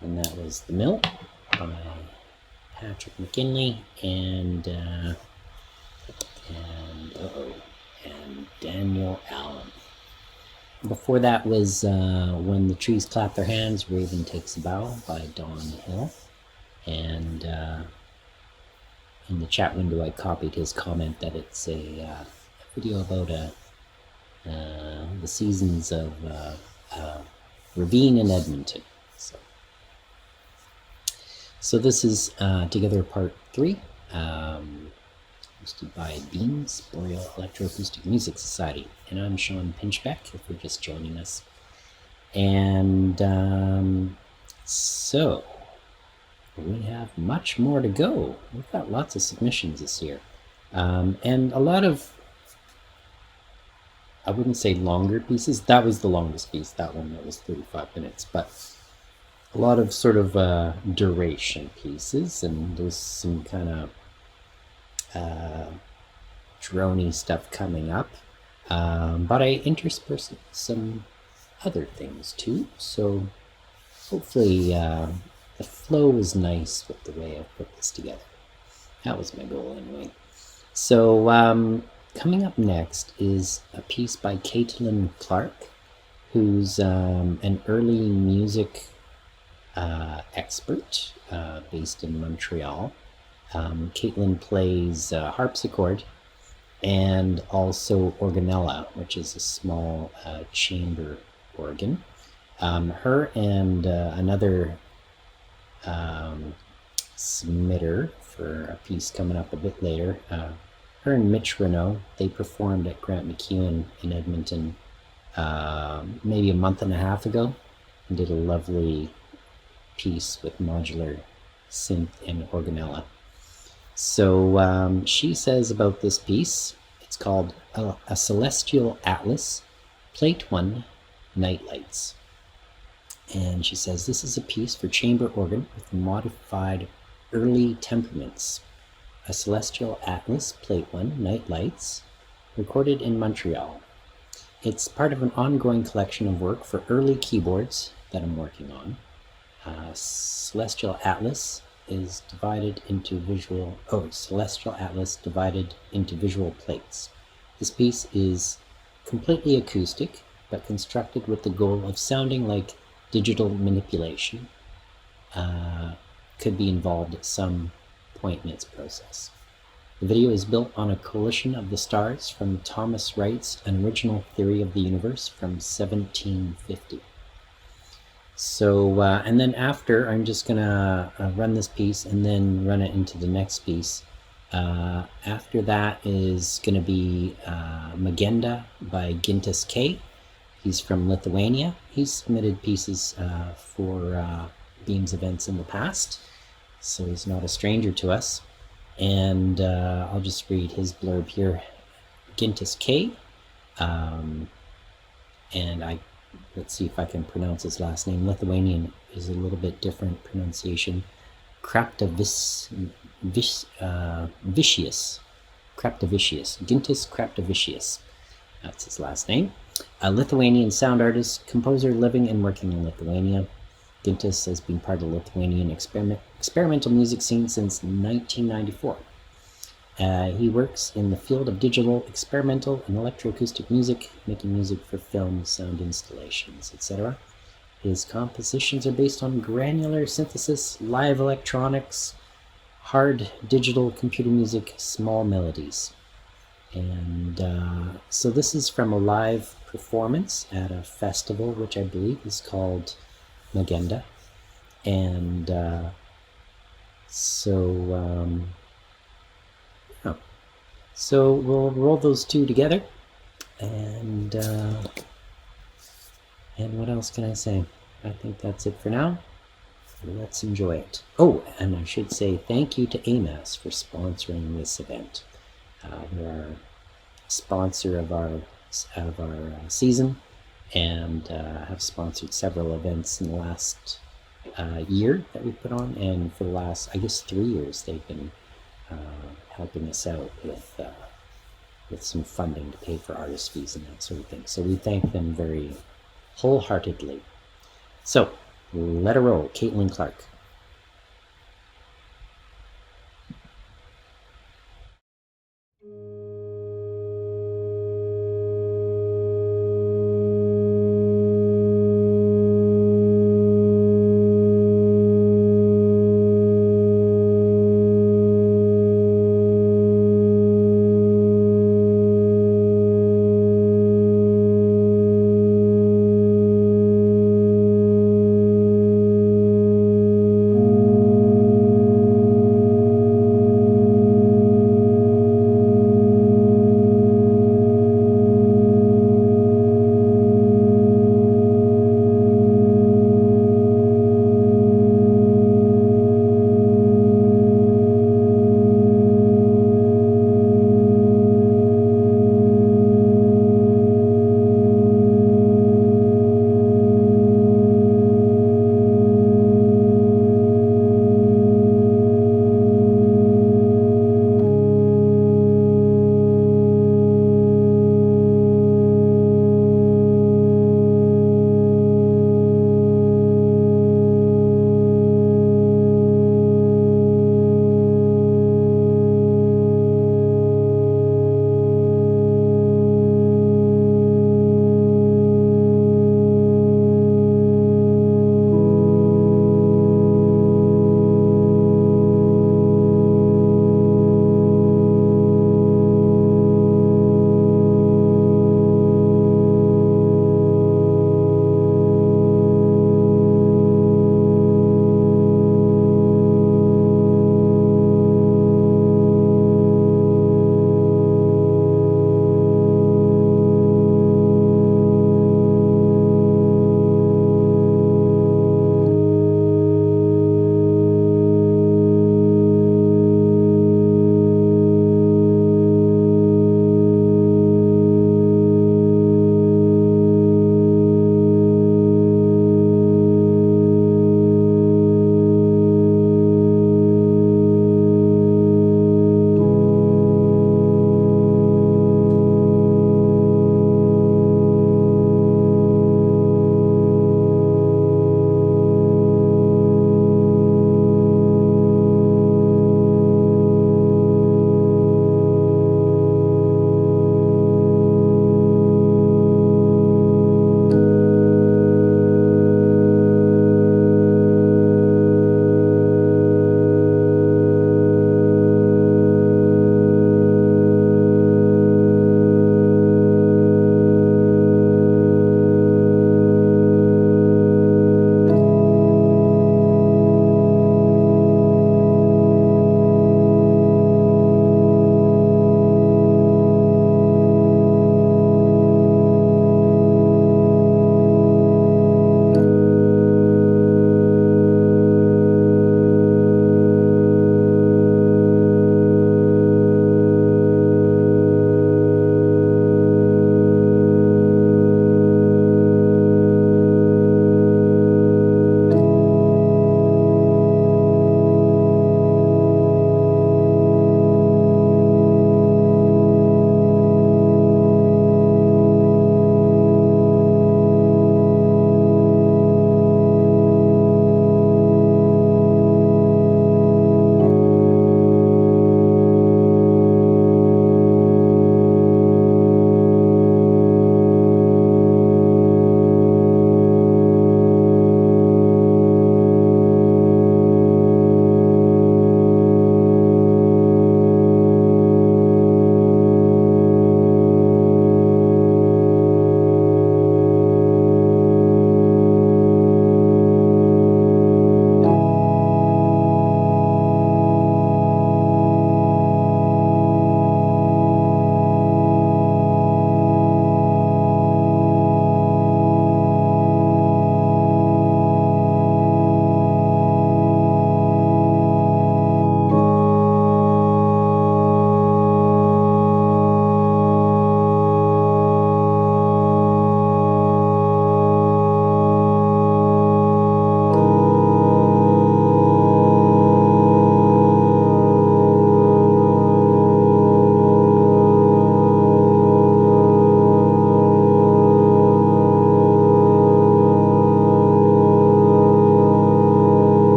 And that was The Mill by Patrick McGinley and Daniel Allen. Before that was When the Trees Clap Their Hands, Raven Takes a Bough by Don Hill. And in the chat window, I copied his comment that it's a video about the seasons of Ravine and Edmonton. So this is Together Part 3, hosted by B.E.A.M.S, Boreal Electroacoustic Music Society. And I'm Shawn Pinchbeck, if you're just joining us. And so we have much more to go. We've got lots of submissions this year. And a lot of, I wouldn't say longer pieces. That was the longest piece, that one that was 35 minutes. But a lot of sort of duration pieces, and there's some kind of drony stuff coming up. But I intersperse some other things too. So hopefully the flow was nice with the way I put this together. That was my goal anyway. So coming up next is a piece by Katelyn Clark, who's an early music expert based in Montreal. Katelyn plays harpsichord and also organella, which is a small chamber organ. Her and another submitter for a piece coming up a bit later, her and Mitch Renaud, they performed at Grant MacEwan in Edmonton maybe a month and a half ago, and did a lovely piece with modular synth and organella. So she says about this piece, it's called A Celestial Atlas, Plate 1, Night Lights. And she says, this is a piece for chamber organ with modified early temperaments. A Celestial Atlas, Plate 1, Night Lights, recorded in Montreal. It's part of an ongoing collection of work for early keyboards that I'm working on. Celestial Atlas is divided into visual plates. This piece is completely acoustic, but constructed with the goal of sounding like digital manipulation. Could be involved at some point in its process. The video is built on a coalition of the stars from Thomas Wright's An Original Theory of the Universe from 1750. So, and then after, I'm just gonna run this piece and then run it into the next piece. After that is gonna be Magenda by Gintas K. He's from Lithuania. He's submitted pieces for B.E.A.M.S events in the past, so he's not a stranger to us. And I'll just read his blurb here. Gintas K. And let's see if I can pronounce his last name. Lithuanian is a little bit different pronunciation. Kraptavicius. Gintas Kraptavicius. That's his last name. A Lithuanian sound artist, composer living and working in Lithuania. Gintas has been part of the Lithuanian experimental music scene since 1994. He works in the field of digital, experimental, and electroacoustic music, making music for film, sound installations, etc. His compositions are based on granular synthesis, live electronics, hard digital computer music, small melodies. And so this is from a live performance at a festival, which I believe is called Magenda. And so we'll roll those two together, and what else can I say? I think that's it for now. Let's enjoy it. Oh, and I should say thank you to B.E.A.M.S for sponsoring this event. They're our sponsor of our season, and have sponsored several events in the last year that we put on, and for the last, I guess, 3 years they've been helping us out with some funding to pay for artist fees and that sort of thing. So we thank them very wholeheartedly. So let her roll. Katelyn Clark.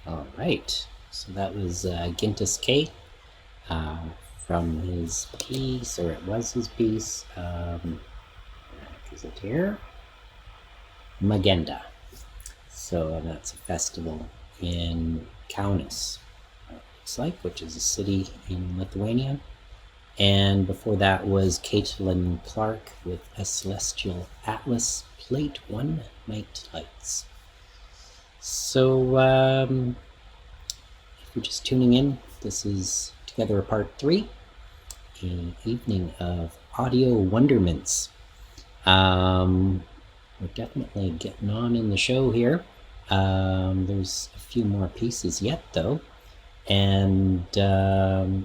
All right. So that was Gintas K from his piece, or it was his piece. Is it here? Magenda. So that's a festival in Kaunas, Necyk, which is a city in Lithuania. And before that was Katelyn Clark with A Celestial Atlas, Plate 1 Night Lights. So if you're just tuning in, this is Together Part 3, an evening of audio wonderments. We're definitely getting on in the show here. There's a few more pieces yet, though. And I'd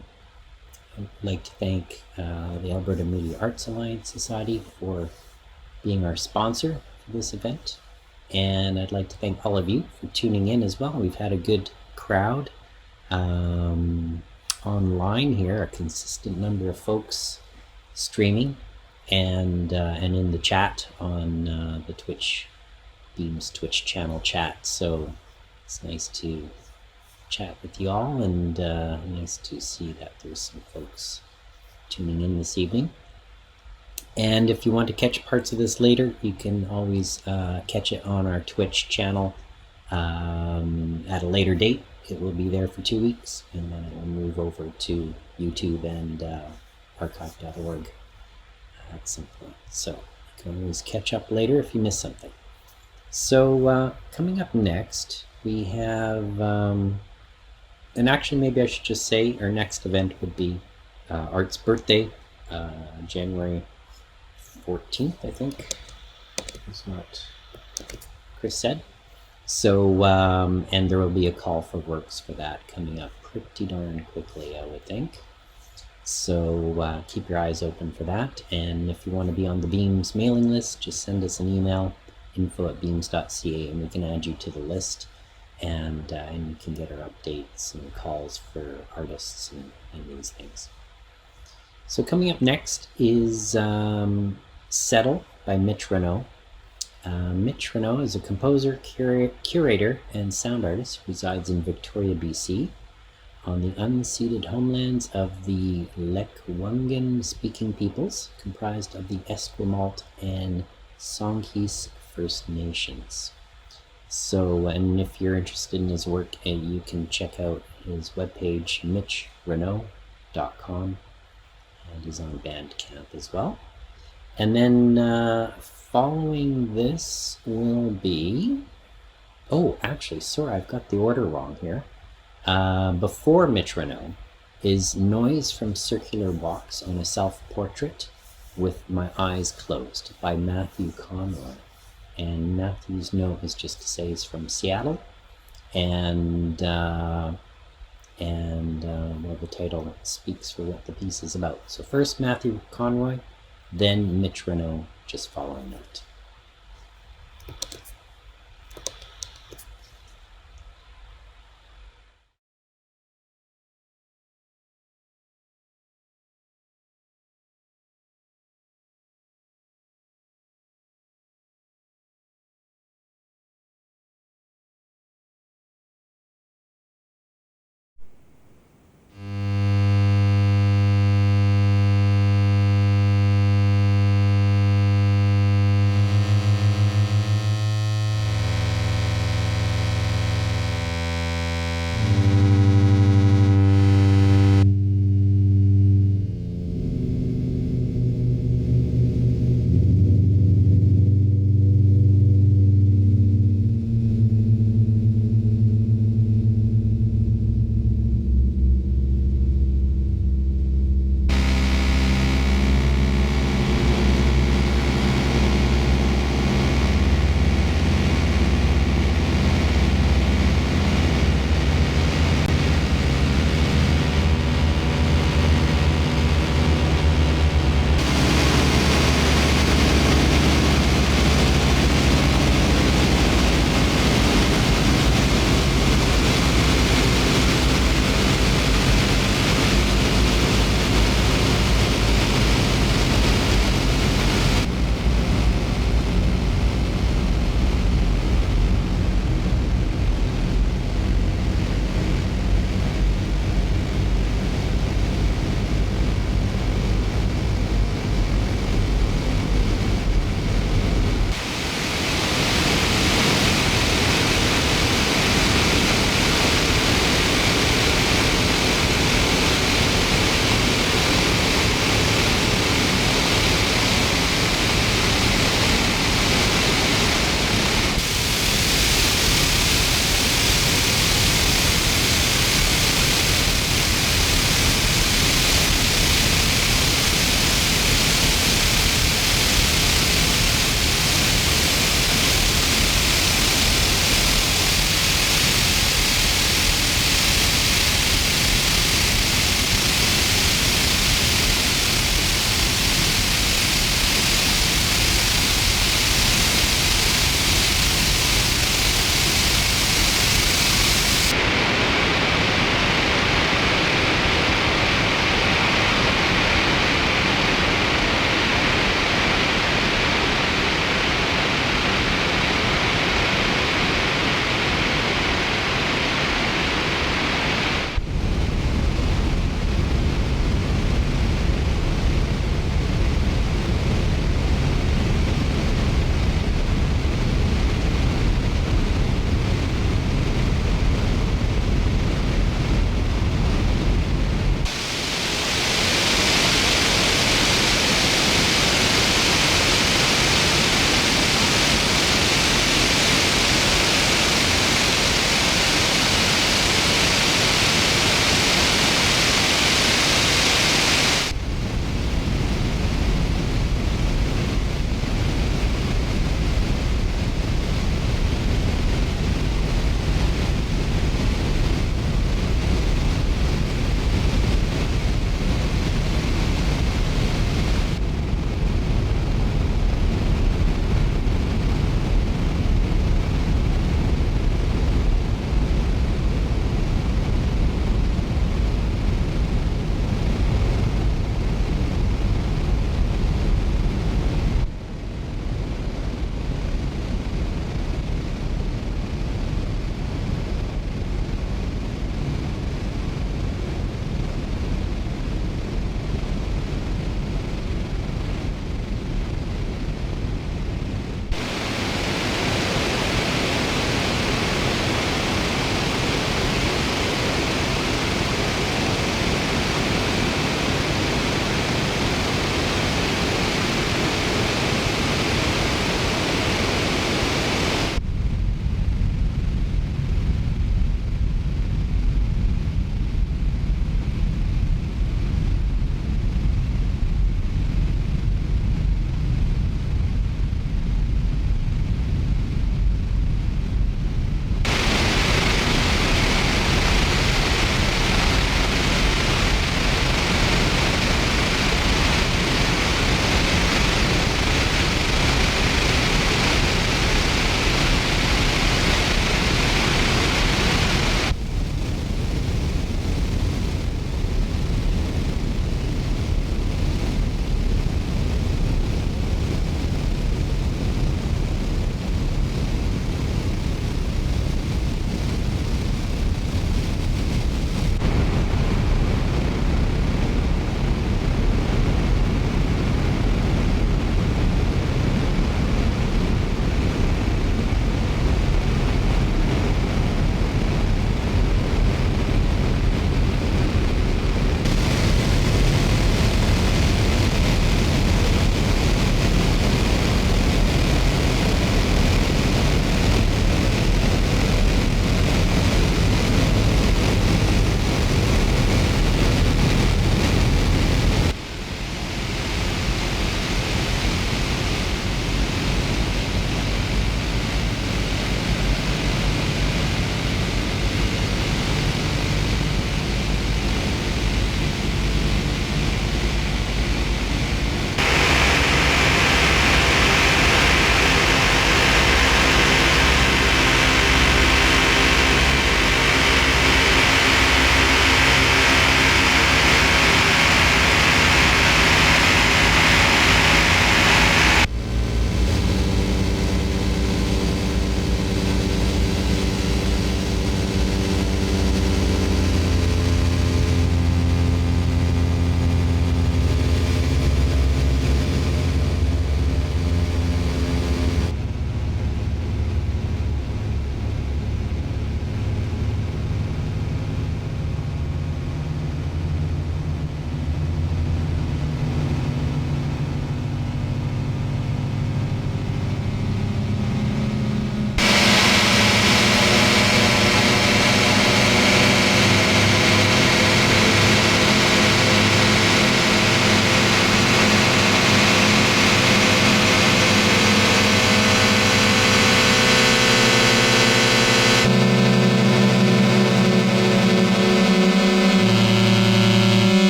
like to thank the Alberta Media Arts Alliance Society for being our sponsor for this event. And I'd like to thank all of you for tuning in as well. We've had a good crowd online here, a consistent number of folks streaming and in the chat on the B.E.A.M.S Twitch channel chat. So it's nice to chat with you all, and nice to see that there's some folks tuning in this evening. And if you want to catch parts of this later, you can always catch it on our Twitch channel at a later date. It will be there for 2 weeks, and then it will move over to YouTube and archive.org at some point. So you can always catch up later if you miss something. So coming up next, we have, and actually maybe I should just say our next event would be Art's birthday, January 14th, I think. That's what Chris said. So, and there will be a call for works for that coming up pretty darn quickly, I would think. So keep your eyes open for that. And if you want to be on the B.E.A.M.S mailing list, just send us an email, info@beams.ca, and we can add you to the list. And you can get our updates and calls for artists and these things. So coming up next is Settle by Mitch Renaud. Mitch Renaud is a composer, curator, and sound artist who resides in Victoria, BC, on the unceded homelands of the Lekwungen-speaking peoples, comprised of the Esquimalt and Songhees First Nations. So, and if you're interested in his work, you can check out his webpage, mitchrenaud.com, and he's on Bandcamp as well. And then following this will be, oh, actually, sorry, I've got the order wrong here. Before Mitch Renaud is Noise from Circular Box on a Self-Portrait with My Eyes Closed by Matthew Conroy. And Matthew's note is just to say he's from Seattle, and well, the title speaks for what the piece is about. So first Matthew Conroy, then Mitch Renaud, just following that.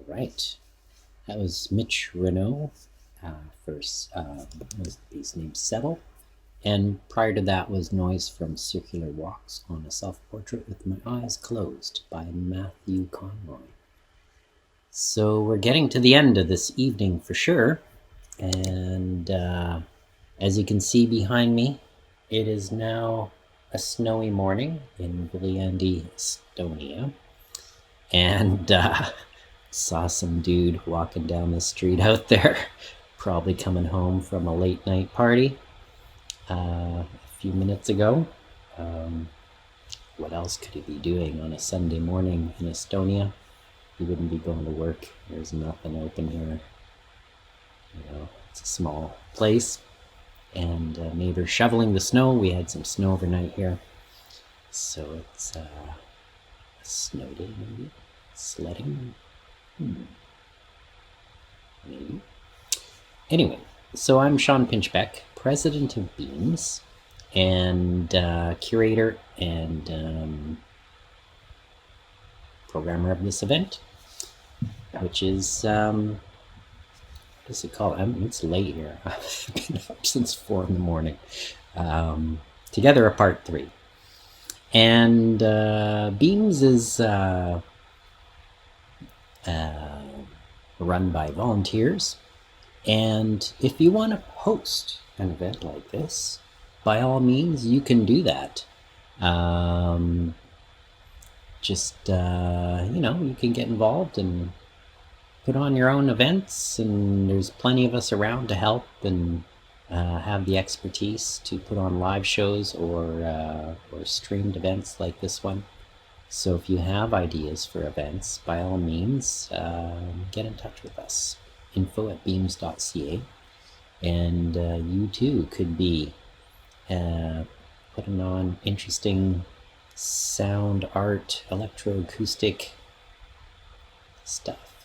right. That was Mitch Renaud. First was the piece named Settle. And prior to that was Noise from Circular Walks on a Self-Portrait with My Eyes Closed by Matthew Conroy. So we're getting to the end of this evening for sure. And as you can see behind me, it is now a snowy morning in Viljandi, Estonia. And saw some dude walking down the street out there, probably coming home from a late night party a few minutes ago. What else could he be doing on a Sunday morning in Estonia? He wouldn't be going to work. There's nothing open here. You know, it's a small place. And neighbors shoveling the snow. We had some snow overnight here. So it's a snow day maybe. Sledding. Maybe. Anyway, so I'm Shawn Pinchbeck, president of B.E.A.M.S, and curator and programmer of this event, which is, what is it called? It's late here. I've been up since 4 in the morning. Together Apart 3. And B.E.A.M.S is run by volunteers. And if you want to host an event like this, by all means, you can do that. You can get involved and put on your own events, and there's plenty of us around to help and have the expertise to put on live shows or streamed events like this one. So if you have ideas for events, by all means, get in touch with us. info@beams.ca. And you too could be putting on interesting sound, art, electroacoustic stuff.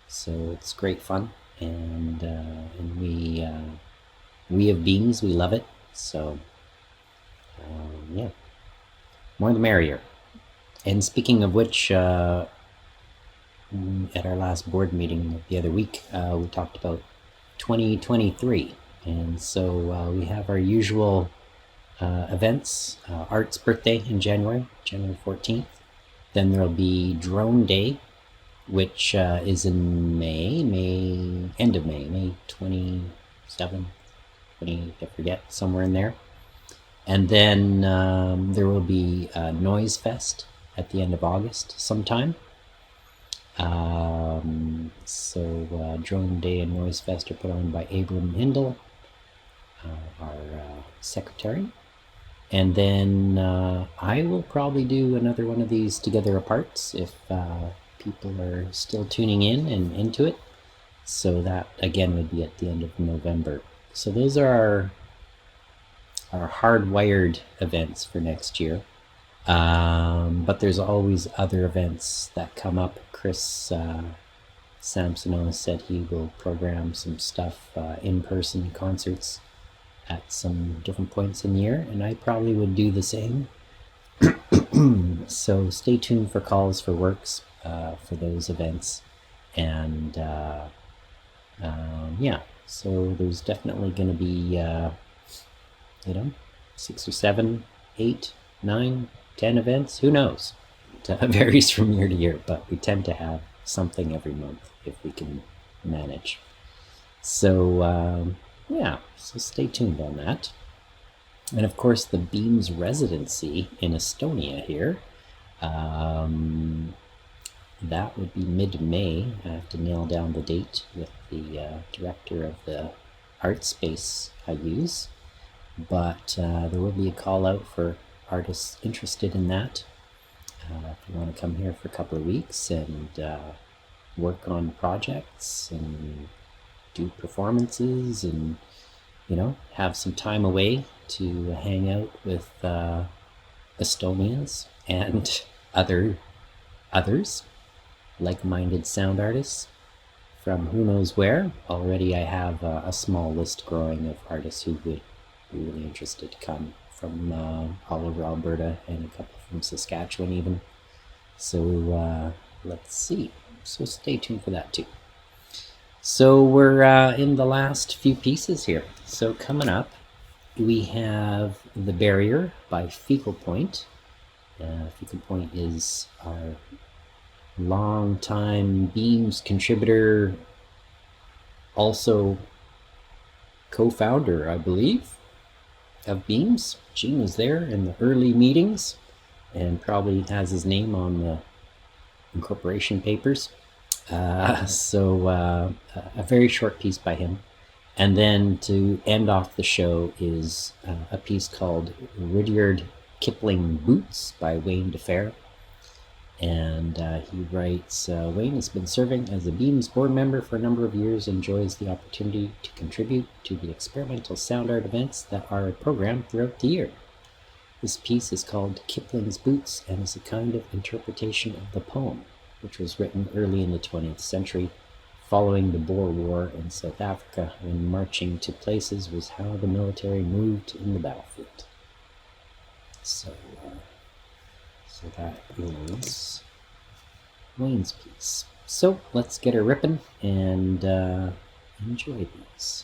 So it's great fun, and we have B.E.A.M.S, we love it. So more the merrier. And speaking of which, at our last board meeting the other week, we talked about 2023. And so we have our usual events, Art's birthday in January 14th. Then there'll be Drone Day, which is in end of May 27th, 20, I forget, somewhere in there. And then there will be Noise Fest at the end of August sometime. Drone Day and Noise Fest are put on by Abram Hindle, our secretary. And then I will probably do another one of these Together Aparts if people are still tuning in and into it. So that, again, would be at the end of November. So those are our hardwired events for next year. But there's always other events that come up. Chris Samsonov said he will program some stuff, in-person concerts at some different points in the year, and I probably would do the same. So stay tuned for calls for works for those events. And so there's definitely going to be 6 or 7, 8, 9, 10 events, who knows? It varies from year to year, but we tend to have something every month if we can manage. So so stay tuned on that. And of course the B.E.A.M.S residency in Estonia here, that would be mid-May. I have to nail down the date with the director of the art space I use, but there will be a call out for artists interested in that. If you want to come here for a couple of weeks and work on projects and do performances and have some time away to hang out with Estonians and others, like-minded sound artists from who knows where. Already I have a small list growing of artists who would be really interested to come from all over Alberta and a couple from Saskatchewan even. So let's see. So stay tuned for that too. So we're in the last few pieces here. So coming up, we have The Barrier by Phiqual Poynte. Phiqual Poynte is our longtime B.E.A.M.S contributor, also co-founder, I believe, of B.E.A.M.S. Gene was there in the early meetings and probably has his name on the incorporation papers. A very short piece by him. And then to end off the show is a piece called Rudyard Kipling Boots by Wayne DeFehr. And he writes, Wayne has been serving as a B.E.A.M.S board member for a number of years and enjoys the opportunity to contribute to the experimental sound art events that are programmed throughout the year. This piece is called Kipling's Boots and is a kind of interpretation of the poem, which was written early in the 20th century, following the Boer War in South Africa, when marching to places was how the military moved in the battlefield. So that is Wayne's piece. So let's get her ripping and enjoy these.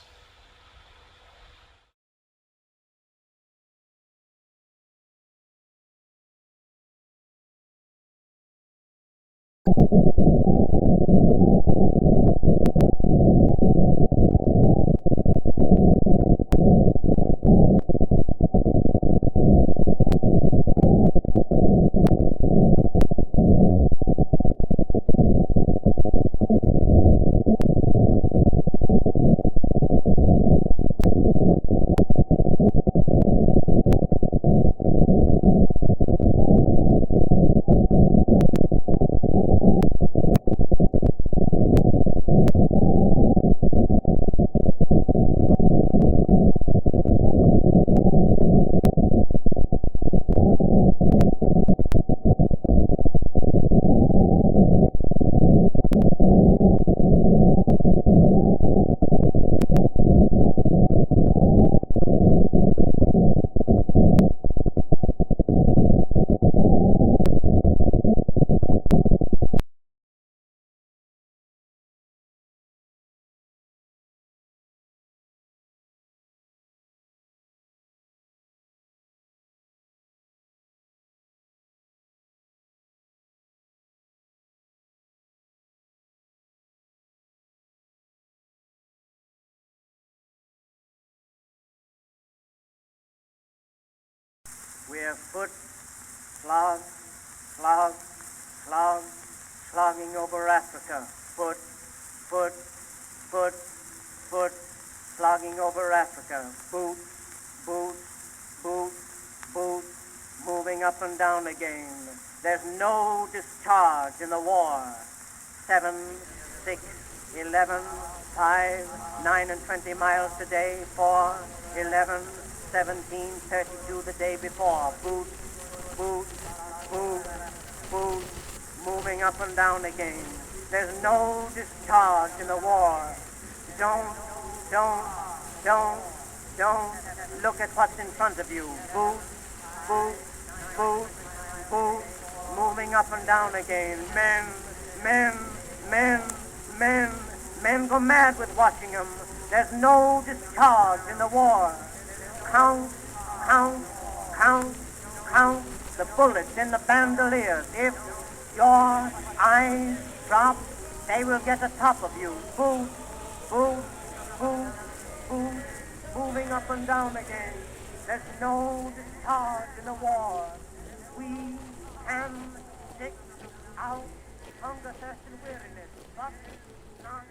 We're foot, slog, slog, slog, slogging over Africa. Foot, foot, foot, foot, slogging over Africa. Boot, boot, boot, boot, moving up and down again. There's no discharge in the war. 7, 6, 11, 5, 9 and 20 miles today. 4, 11, 17, 32 the day before. Boot, boot, boot, boot, moving up and down again. There's no discharge in the war. Don't look at what's in front of you. Boot, boot, boot, boot, moving up and down again. Men go mad with watching them. There's no discharge in the war. Count the bullets in the bandoliers. If your eyes drop, they will get atop of you. Boot, boot, boot, boot, moving up and down again. There's no discharge in the war. We can stick out hunger, thirst, and weariness, but not.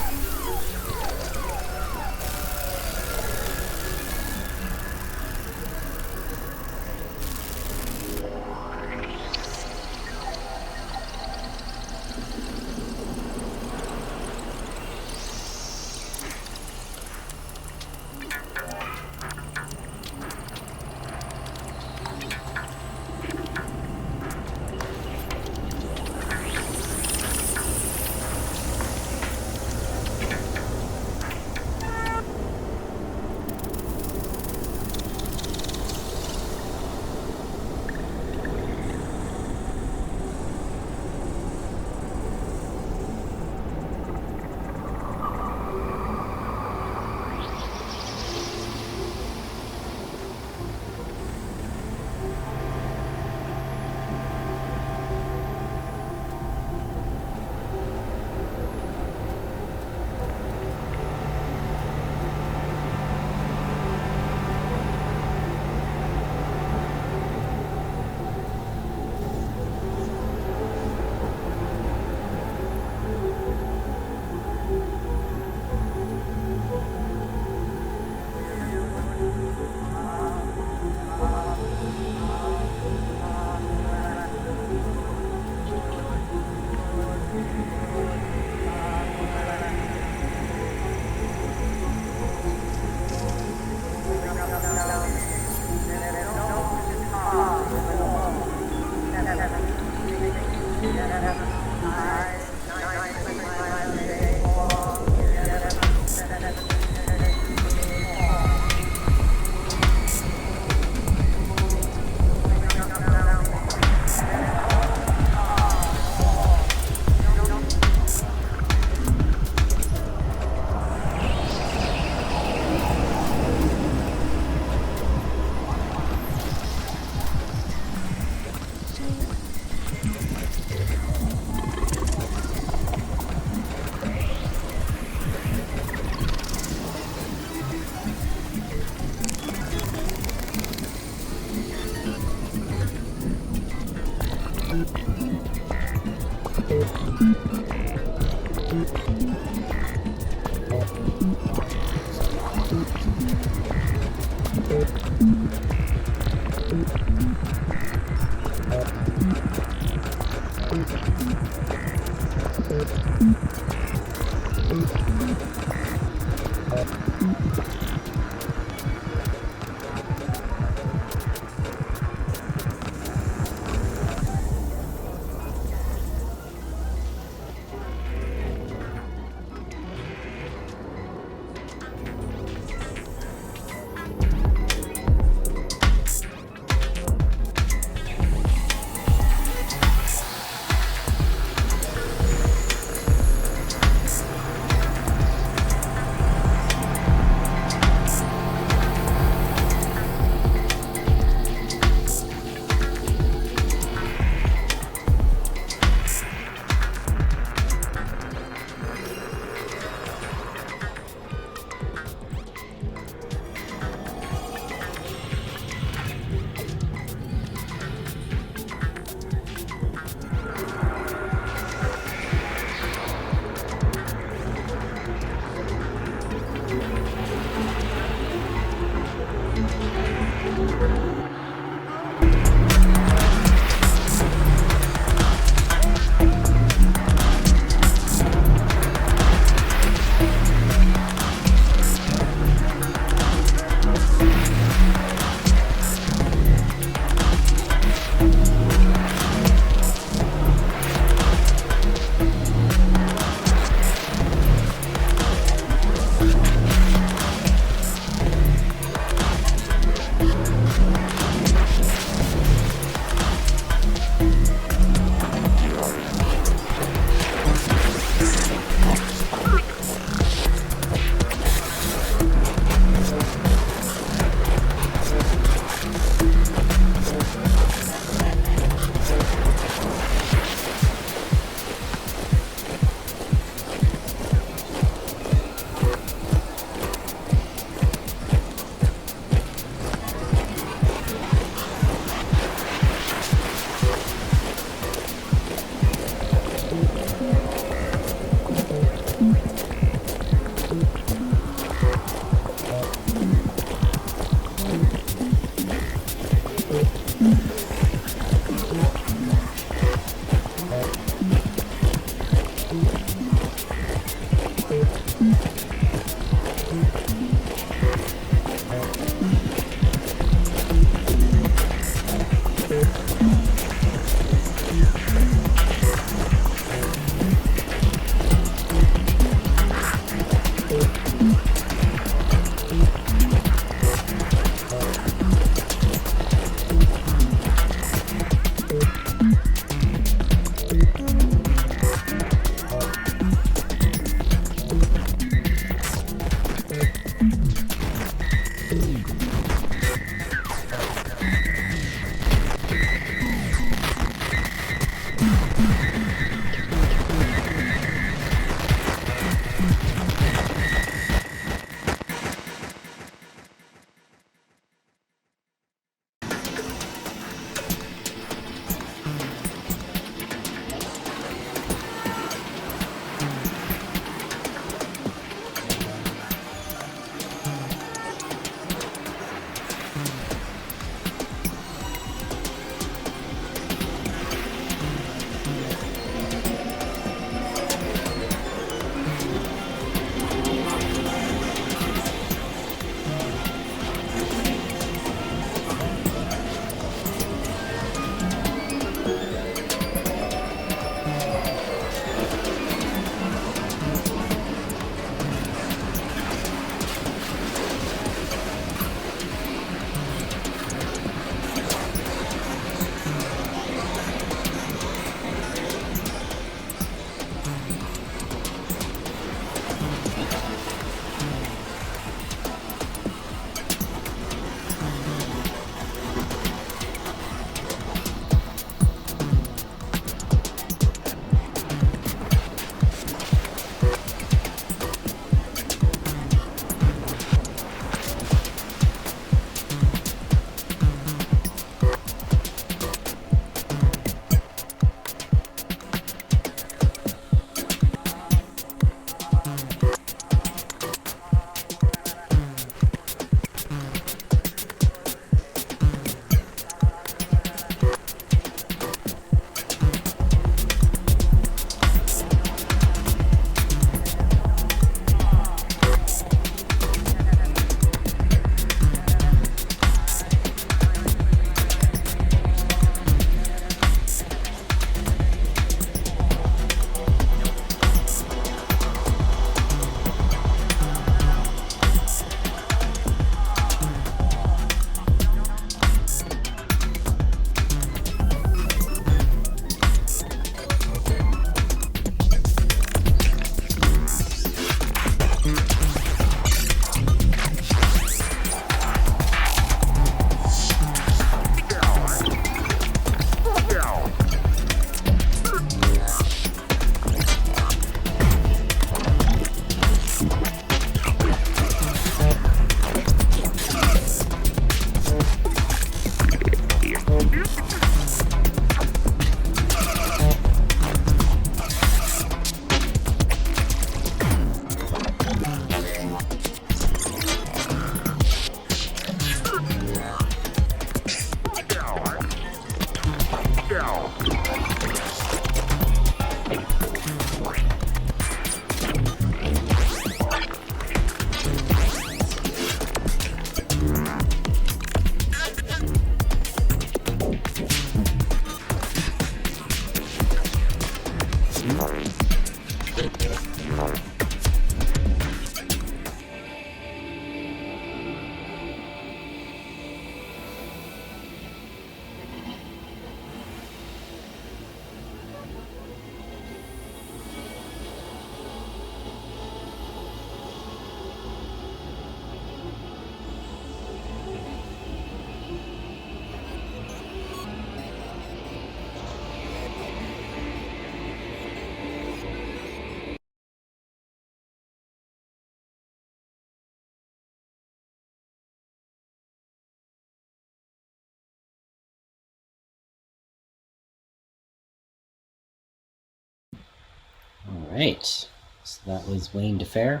right, so that was Wayne DeFehr,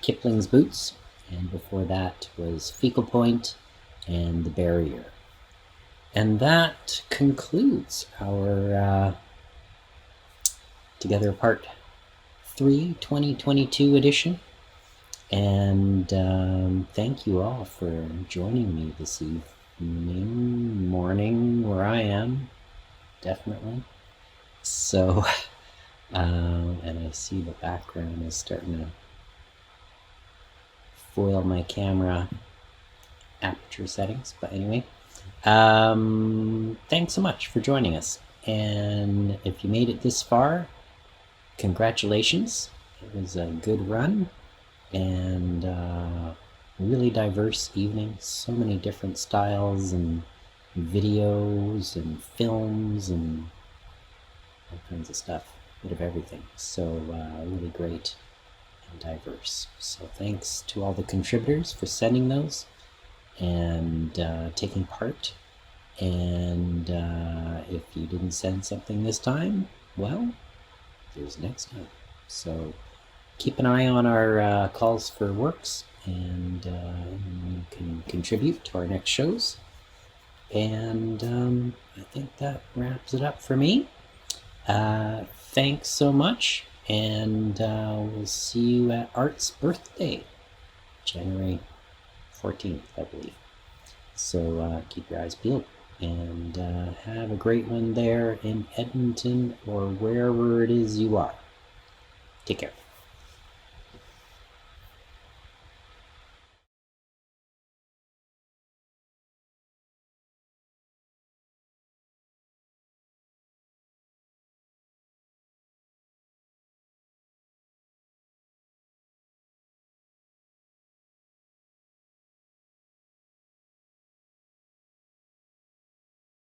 Kipling's Boots, and before that was Phiqual Poynte and The Barrier. And that concludes our Together Part 3 2022 edition. And thank you all for joining me this evening, morning, where I am, definitely. So, and I see the background is starting to foil my camera aperture settings. But anyway, thanks so much for joining us. And if you made it this far, congratulations. It was a good run and really diverse evening. So many different styles and videos and films and all kinds of stuff, a bit of everything. So really great and diverse. So thanks to all the contributors for sending those and taking part. And if you didn't send something this time, well, there's next time. So keep an eye on our calls for works, and you can contribute to our next shows. And I think that wraps it up for me. Thanks so much, and we'll see you at Art's birthday, January 14th, I believe. So keep your eyes peeled, and have a great one there in Edmonton or wherever it is you are. Take care.